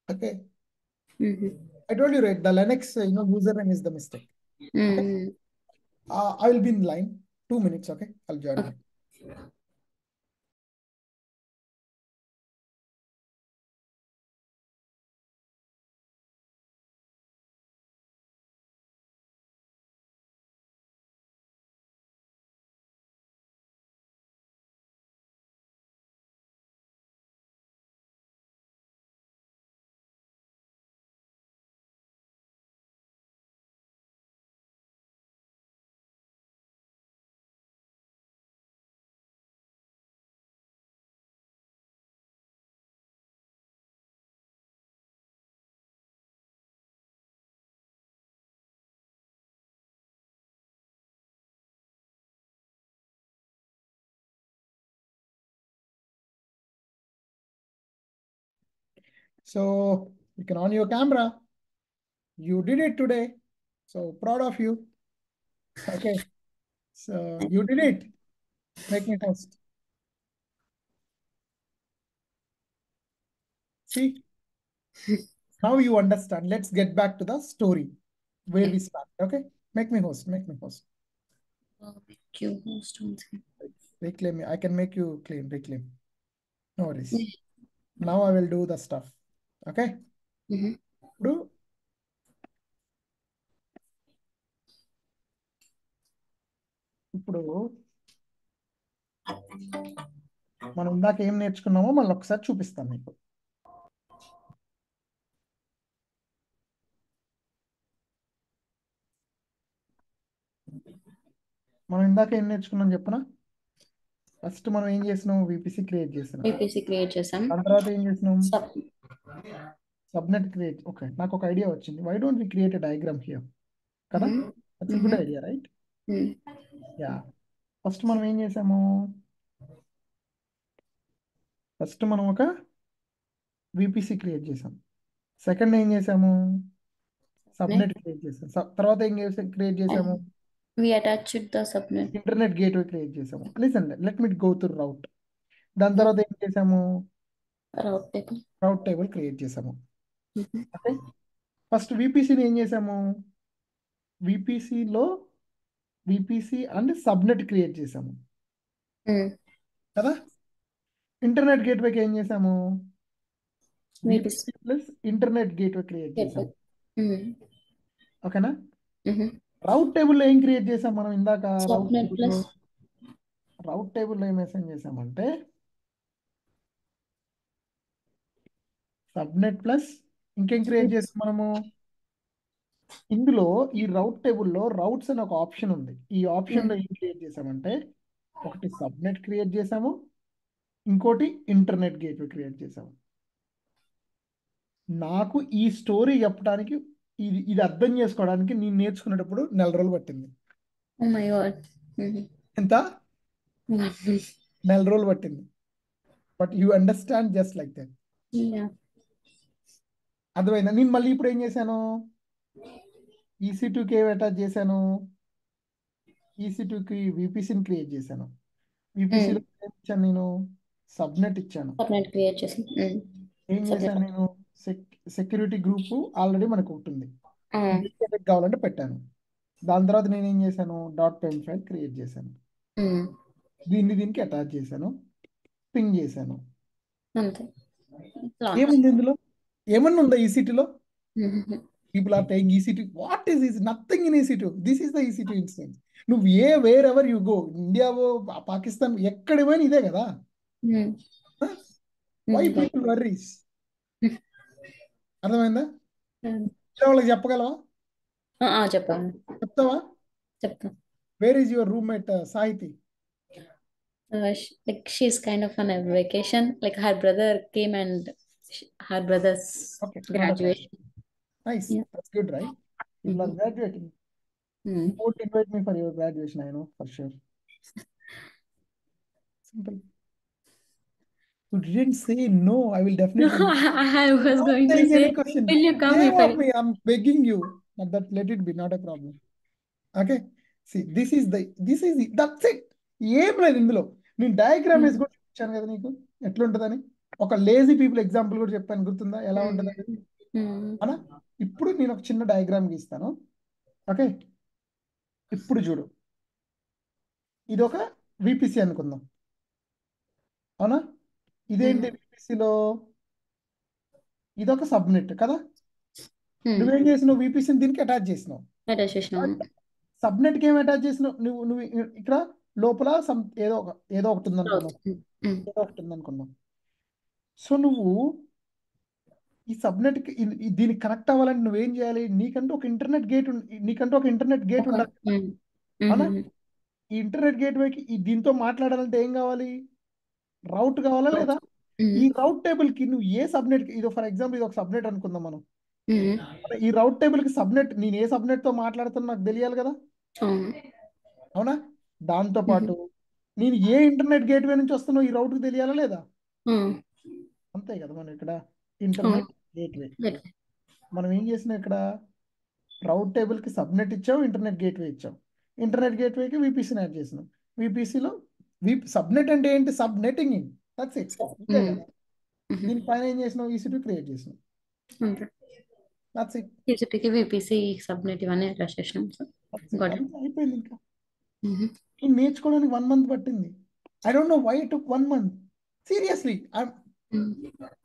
Okay. I told you, right? The Linux, username is the mistake. Okay. I will be in line. 2 minutes. Okay. I'll join Okay. you. So you can on your camera. You did it today. So proud of you. Okay. So you did it. Make me host. See, now you understand. Let's get back to the story where we started. Okay. Make me host. Make me host. Make you host one second. Reclaim me. I can make you clean. Reclaim. No worries. Now I will do the stuff. Okay. Mhm. ఇప్పుడు ఇప్పుడు మనం ఇందాక ఏం నేర్చుకున్నామో మళ్ళీ ఒకసారి చూపిస్తాను మీకు. మనం ఇందాక ఏం నేర్చుకున్నాం చెప్పనా? ఫస్ట్ మనం ఏం చేసినాం? VPC క్రియేట్ చేసినాం. VPC క్రియేట్ చేసాం. దాని తర్వాత ఏం చేసినాం? Sub subnet create. ఓకే, నాకు ఒక ఐడియా వచ్చింది. Why don't we create a diagram here? కదా, that's a good idea, right? Yeah. First మనం ఏం చేసాము? ఫస్ట్ మనం ఒక VPC క్రియేట్ చేసాం. సెకండ్ ఏం చేసాము? సబ్నెట్ క్రియేట్ చేసాం. తర్వాత ఏం క్రియేట్ చేసాము? we attached the subnet. Internet gateway create చేసాము. Listen, let me go through route. దాని తర్వాత ఏం చేసాము? రౌట్ టేబుల్ క్రియేట్ చేసాము. ఓకే, ఫస్ట్ VPCని ఏం చేసాము? VPC అండ్ సబ్నెట్ క్రియేట్ చేసాము కదా. ఇంటర్నెట్ గేట్వేకి ఏం చేసాము? VPC plus internet gateway create చేసాము. ఓకేనా? రౌట్ టేబుల్లో ఏం క్రియేట్ చేసాం మనం ఇందాక? రౌట్ టేబుల్లో ఏం మెసేజ్ చేసామంటే సబ్నెట్ ప్లస్ ఇంకేం క్రియేట్ చేసాం మనము? ఇందులో ఈ రౌట్ టేబుల్లో రౌట్స్ అనే ఒక ఆప్షన్ ఉంది. ఈ ఆప్షన్లో ఏం క్రియేట్ చేసామంటే ఒకటి సబ్నెట్ క్రియేట్ చేసాము, ఇంకోటి ఇంటర్నెట్ గేట్వే క్రియేట్ చేసాము. నాకు ఈ స్టోరీ చెప్పడానికి ఇది అర్థం చేసుకోవడానికి నేను నేర్చుకునేటప్పుడు 4 రోజులు పట్టింది. Oh my God. ఎంత? 4 రోజులు పట్టింది. But you understand just like that. Yeah. అర్థమైందా? నేను మళ్ళీ ఇప్పుడు ఏం చేశాను? EC2కి ఏం అటాచ్ చేశాను? EC2కి VPCని క్రియేట్ చేశాను. VPCలో ఏం ఇచ్చాను నేను? సబ్నెట్ ఇచ్చాను. సబ్నెట్ క్రియేట్ చేసి ఏం చేశాను నేను? సెక్యూరిటీ గ్రూప్ ఆల్రెడీ మనకు ఒకటి ఉంది, కావాలంటే పెట్టాను. దాని తర్వాత నేను ఏం చేశాను? .pem ఫైల్ క్రియేట్ చేశాను. దీనికి అటాచ్ చేశాను, పింగ్ చేశాను. అంతే. ఏముంది ఇందులో? ఏమన్నా ఉందా EC2లో? People are saying EC2. What is this? Nothing in EC2. This is the EC2 instance. నువ్వు wherever you go, India, Pakistan, ఎక్కడ పోయినా ఇదే కదా. Why people worries? అర్థమైందా? వాళ్ళకి చెప్పగలవా? చెప్పాను. చెప్తావా? చెప్తా. Where is your roommate Sahithi? Like she's kind of on a vacation. Like her brother came and her brother's graduation. Nice. Yeah. That's good, right? People are graduating. You won't invite me for your graduation, I know for sure. Simple. You didn't say no. I will definitely. No, I was going to say, question. will you come if me? I'm begging you. That let it be, not a problem. Okay. See, this is it. That's it. ఏం లేదు ఇందులో. నేను diagram వేసి కూడా చూపించాను కదా నీకు ఎట్లుంటుందని. ఒక లేజీ పీపుల్ ఎగ్జాంపుల్ కూడా చెప్పాను, గుర్తుందా? ఎలా ఉంటుందని. అలా ఇప్పుడు నేను ఒక చిన్న డయాగ్రామ్ గీస్తాను. ఓకే, ఇప్పుడు చూడు, ఇది ఒక VPC అనుకుందాం, అవునా? ఇదేంటి? VPCలో ఇదొక సబ్నెట్ కదా. నువ్వేం చేసినావు? VPCని దీనికి అటాచ్ చేసినావు. సబ్నెట్కి ఏం అటాచ్ చేసినావు? నువ్వు ఇక్కడ లోపల ఏదో ఒకటి ఉందనుకున్నావు. సో నువ్వు ఈ సబ్నెట్కి దీనికి కనెక్ట్ అవ్వాలంటే నువ్వేం చేయాలి? నీకంటూ ఒక ఇంటర్నెట్ గేట్ ఉండాలి, అవునా? ఈ ఇంటర్నెట్ గేట్వేకి దీంతో మాట్లాడాలంటే ఏం కావాలి? రౌట్ కావాలా లేదా? ఈ రౌట్ టేబుల్ కి నువ్వు ఏ సబ్నెట్, ఇది ఫర్ ఎగ్జాంపుల్ ఇది ఒక సబ్నెట్ అనుకుందాం మనం. ఈ రౌట్ టేబుల్ కి సబ్నెట్, నేను ఏ సబ్నెట్ తో మాట్లాడుతున్నా నాకు తెలియాలి కదా, అవునా? దాంతో పాటు నేను ఏ ఇంటర్నెట్ గేట్వే నుంచి వస్తున్నా ఈ రౌట్ కి తెలియాలా లేదా? అంతే కదా. మనం ఇక్కడ ఇంటర్నెట్ గేట్వే మనం ఏం చేసినా ఇక్కడ రౌట్ టేబుల్కి సబ్నెట్ ఇచ్చాం, ఇంటర్నెట్ గేట్వే ఇచ్చాం. ఇంటర్నెట్ గేట్వేకి వీపీసీని యాడ్ చేసినాం. వీపీసీలో సబ్నెట్ అంటే ఏంటి? Subnetting in, that's it, అంతే కదా. దీనిపైన ఏం చేసినాం? ఈసీ2 క్రియేట్ చేసినాం, అంతే. That's it. టీసీపీకి వీపీసీ సబ్నెట్ ఇవన్నీ అటాచ్ చేసినాం. సో గాట్ అంతే అయిపోయింది. ఇంకా ఇది నేర్చుకోవడానికి 1 month పట్టింది. I don't know why it took 1 month. Seriously,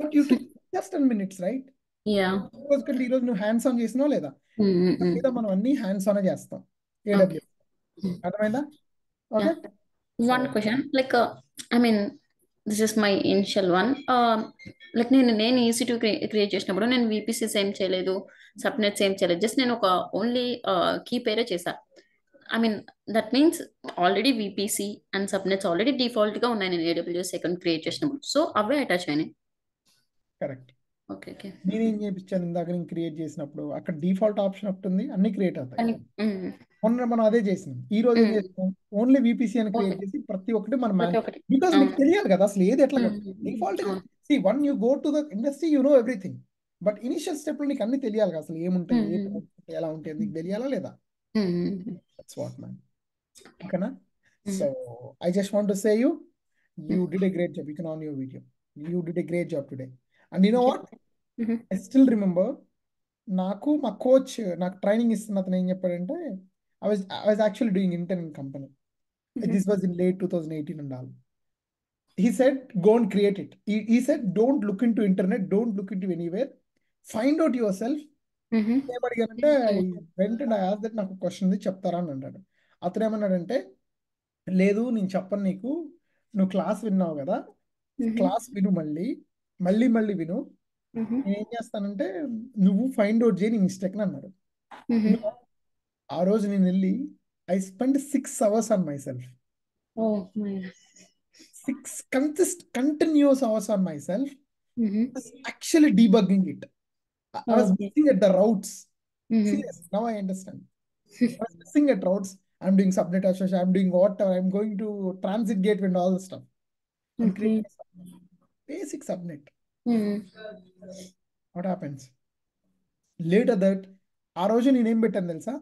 but you took just 10 minutes, right? Yeah. రోజు కంటే ఈ రోజు నువ్వు హ్యాండ్స్ ఆన్ చేసినావు లేదా? లేదా మనం అన్ని హ్యాండ్స్ ఆన్ చేస్తాం ఓకే. AWS. అర్థమైందా? Okay. One question, like, I mean, this is my initial one. Like నేను EC2 క్రియేట్ చేసినప్పుడు నేను VPCs ఏం చేయలేదు, సబ్నెట్స్ ఏం చేయలేదు, జస్ట్ నేను ఒక ఓన్లీ కీ పేరే చేశా. I mean that means already VPC and subnets already డిఫాల్ట్గా ఉన్నాయి నేను AWS అకౌంట్ క్రియేట్ చేసినప్పుడు, సో అవే అటాచ్ అయినాయి. కరెక్ట్. ఓకే. ఓకే. నేనేం చేయించాను ఇందాక నేను క్రియేట్ చేసినప్పుడు? అక్కడ డిఫాల్ట్ ఆప్షన్ ఒకటి ఉంది, అన్ని క్రియేట్ అవుతాయి. మొన్న మనం అదే చేసినాం. ఈ రోజు ఏం చేస్తాం? ఓన్లీ VPC అని క్రియేట్ చేసి ప్రతి ఒక్కటి మనం బికాస్ నీకు తెలియాలి కదా అసలు ఏది ఎట్లా. Default one you go to the industry, you know everything. But initial step లో నీకు అన్ని తెలియాలి కదా అసలు ఏముంటాయి, ఎలా ఉంటాయి నీకు తెలియాలా లేదా? That's what man. ఓకేనా? So I just want to say you did a great job. You can on your video. You did a great job today. And you know what, I still remember, నాకు మా coach నాకు training ఇస్తున్న అతను ఏం చెప్పాడంటే, I was actually doing intern in company. This was in late 2018 and all. He said, go and create it. He said, don't look into internet, don't look into anywhere. Find out yourself. ఏమడిగానంటే, I went and I asked that, నాకు question ఉంది చెప్తారా అని అన్నాడు. అతను ఏమన్నాడంటే, లేదు నేను చెప్పను నీకు, నువ్వు క్లాస్ విన్నావు కదా, క్లాస్ విను, మళ్ళీ విను. నేనేం చేస్తానంటే నువ్వు ఫైండ్ అవుట్ చేయి నీ మిస్టేక్ అన్నాడు. ఆ రోజు నేను వెళ్ళి I spend 6 hours on myself. 6 continuous hours on myself. Actually debugging it. I was missing at the routes. Serious. Now I understand. I was missing at routes. I'm doing subnet association. I'm doing whatever. I'm going to transit gateway and all the stuff. I'm creating basic subnet. What happens? Later that, ఆ రోజు నేనేం పెట్టాను తెలుసా?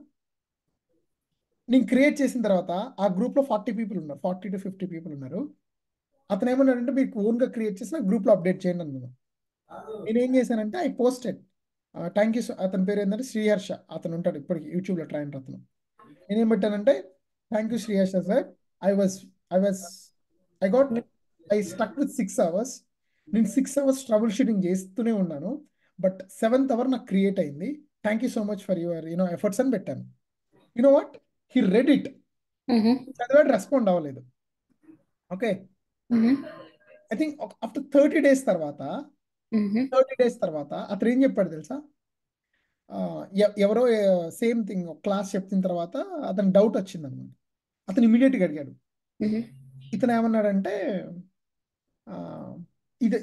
నేను create చేసిన తర్వాత ఆ గ్రూప్లో 40 people ఉన్నారు, 40 to 50 people ఉన్నారు. అతను ఏమన్నాడంటే, మీకు ఓన్గా క్రియేట్ చేసిన గ్రూప్లో అప్డేట్ చేయండి అన్నాను. నేనేం చేశానంటే ఐ పోస్టెడ్, థ్యాంక్ యూ. అతని పేరు ఏంటంటే శ్రీహర్ష, అతను ఉంటాడు ఇప్పటికి యూట్యూబ్లో ట్రైనర్ అతను. నేనేం పెట్టానంటే, thank you Sriharsha sir, I stuck with 6 hours. నేను 6 hours ట్రబుల్ షూటింగ్ చేస్తూనే ఉన్నాను, బట్ 7th hour నాకు క్రియేట్ అయింది. Thank you so much for your efforts అని పెట్టాను. You know what, he read it. చదివాడు, రెస్పాండ్ అవ్వలేదు. Okay, I think after 30 days తర్వాత అతను ఏం చెప్పాడు తెలుసా? ఎవరో సేమ్ థింగ్ క్లాస్ చెప్పిన తర్వాత అతను డౌట్ వచ్చింది అనమాట. అతను ఇమీడియట్గా అడిగాడు. ఇతను ఏమన్నాడంటే,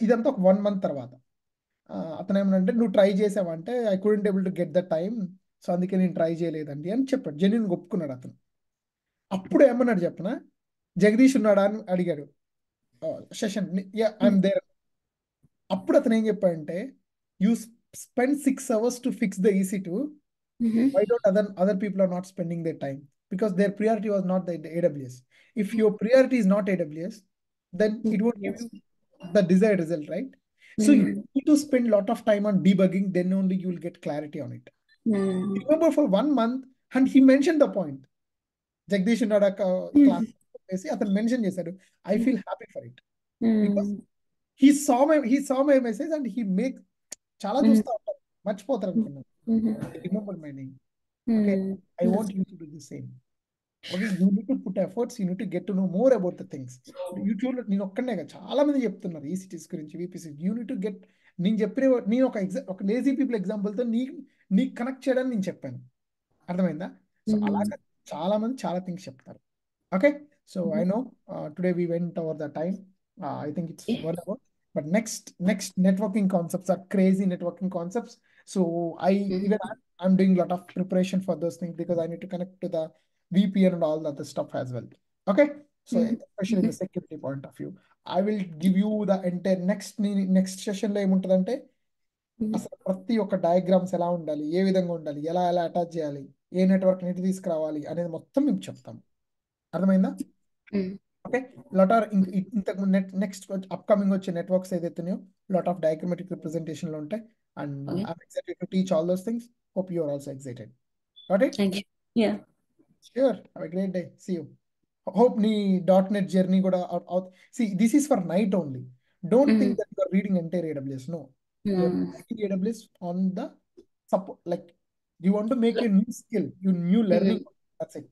ఇదంతా ఒక 1 month తర్వాత అతను ఏమన్నంటే, నువ్వు ట్రై చేసావంటే I couldn't able to get the time, so అందుకే నేను ట్రై చేయలేదండి అని చెప్పాడు. జెన్యున్గా ఒప్పుకున్నాడు అతను. అప్పుడు ఏమన్నాడు చెప్పనా, జగదీష్ ఉన్నాడా అని అడిగాడు సెషన్. I'm there. అప్పుడు అతను ఏం చెప్పాడంటే, you spend 6 hours to fix the EC2. Why don't other people are not spending their time? Because their priority was not the AWS. If your priority is not AWS, then it won't give you the desired result, right? So you need to spend a lot of time on debugging, then only you will get clarity on it. Remember, for 1 month, and he mentioned the point. Jagdish Nada class అతను mention చేశాడు, I feel happy for it. Because he saw my message and he make చాలా చూస్తా ఉంటారు, మర్చిపోతారు అనుకున్నాను. Remember my name. Okay, I want you to do the same. Okay, you need to put efforts, you need to get to know more about the things. YouTube లో నేను ఒక్కనే చాలా మంది చెప్తున్నారు ECTs గురించి, VPC. You need to get, నేను చెప్పిన నేను ఒక లేజీ పీపుల్ ఎగ్జాంపుల్తో నీకు కనెక్ట్ చేయడానికి నేను చెప్పాను. అర్థమైందా? సో అలాగా చాలా మంది చాలా థింగ్స్ చెప్తారు. Okay, so I know today we went over the time. I think it's well over. But next networking concepts are crazy networking concepts. So I'm doing a lot of preparation for those things because I need to connect to the VPN and all the other stuff as well. Okay, so especially the security point of view, I will give you the entire next session lo emuntadante అసలు ప్రతి ఒక్క diagrams ఎలా ఉండాలి, ఏ విధంగా ఉండాలి, ఎలా ఎలా attach చేయాలి, ఏ నెట్వర్క్ నీటి తీసుకురావాలి అనేది మొత్తం మేము చెప్తాం. అర్థమైందా? ఓకే. ఇంతకు నెక్స్ట్ అప్కమింగ్ వచ్చే నెట్వర్క్స్ ఏదైతున్నాయో లాట్ ఆఫ్ డయాగ్రమాటిక్ రిప్రజెంటేషన్ లో ఉంటాయి. And Okay. I'm excited to teach all those things. Hope you are also excited. Got it? Thank you. Yeah. Sure. Have a great day. See you. Hope నీ .NET journey కూడా see, this is for night only. Don't think that you are reading entire AWS. No. You are reading AWS on the support. Like, you want to make your new skill, your new learning. That's it.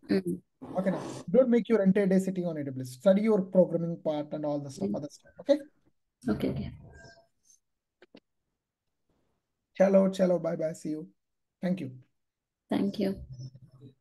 Okay, now don't make your entire day sitting on AWS. Study your programming part and all the stuff, other stuff. Okay. Okay. Chalo. Bye bye. See you. Thank you. Thank you.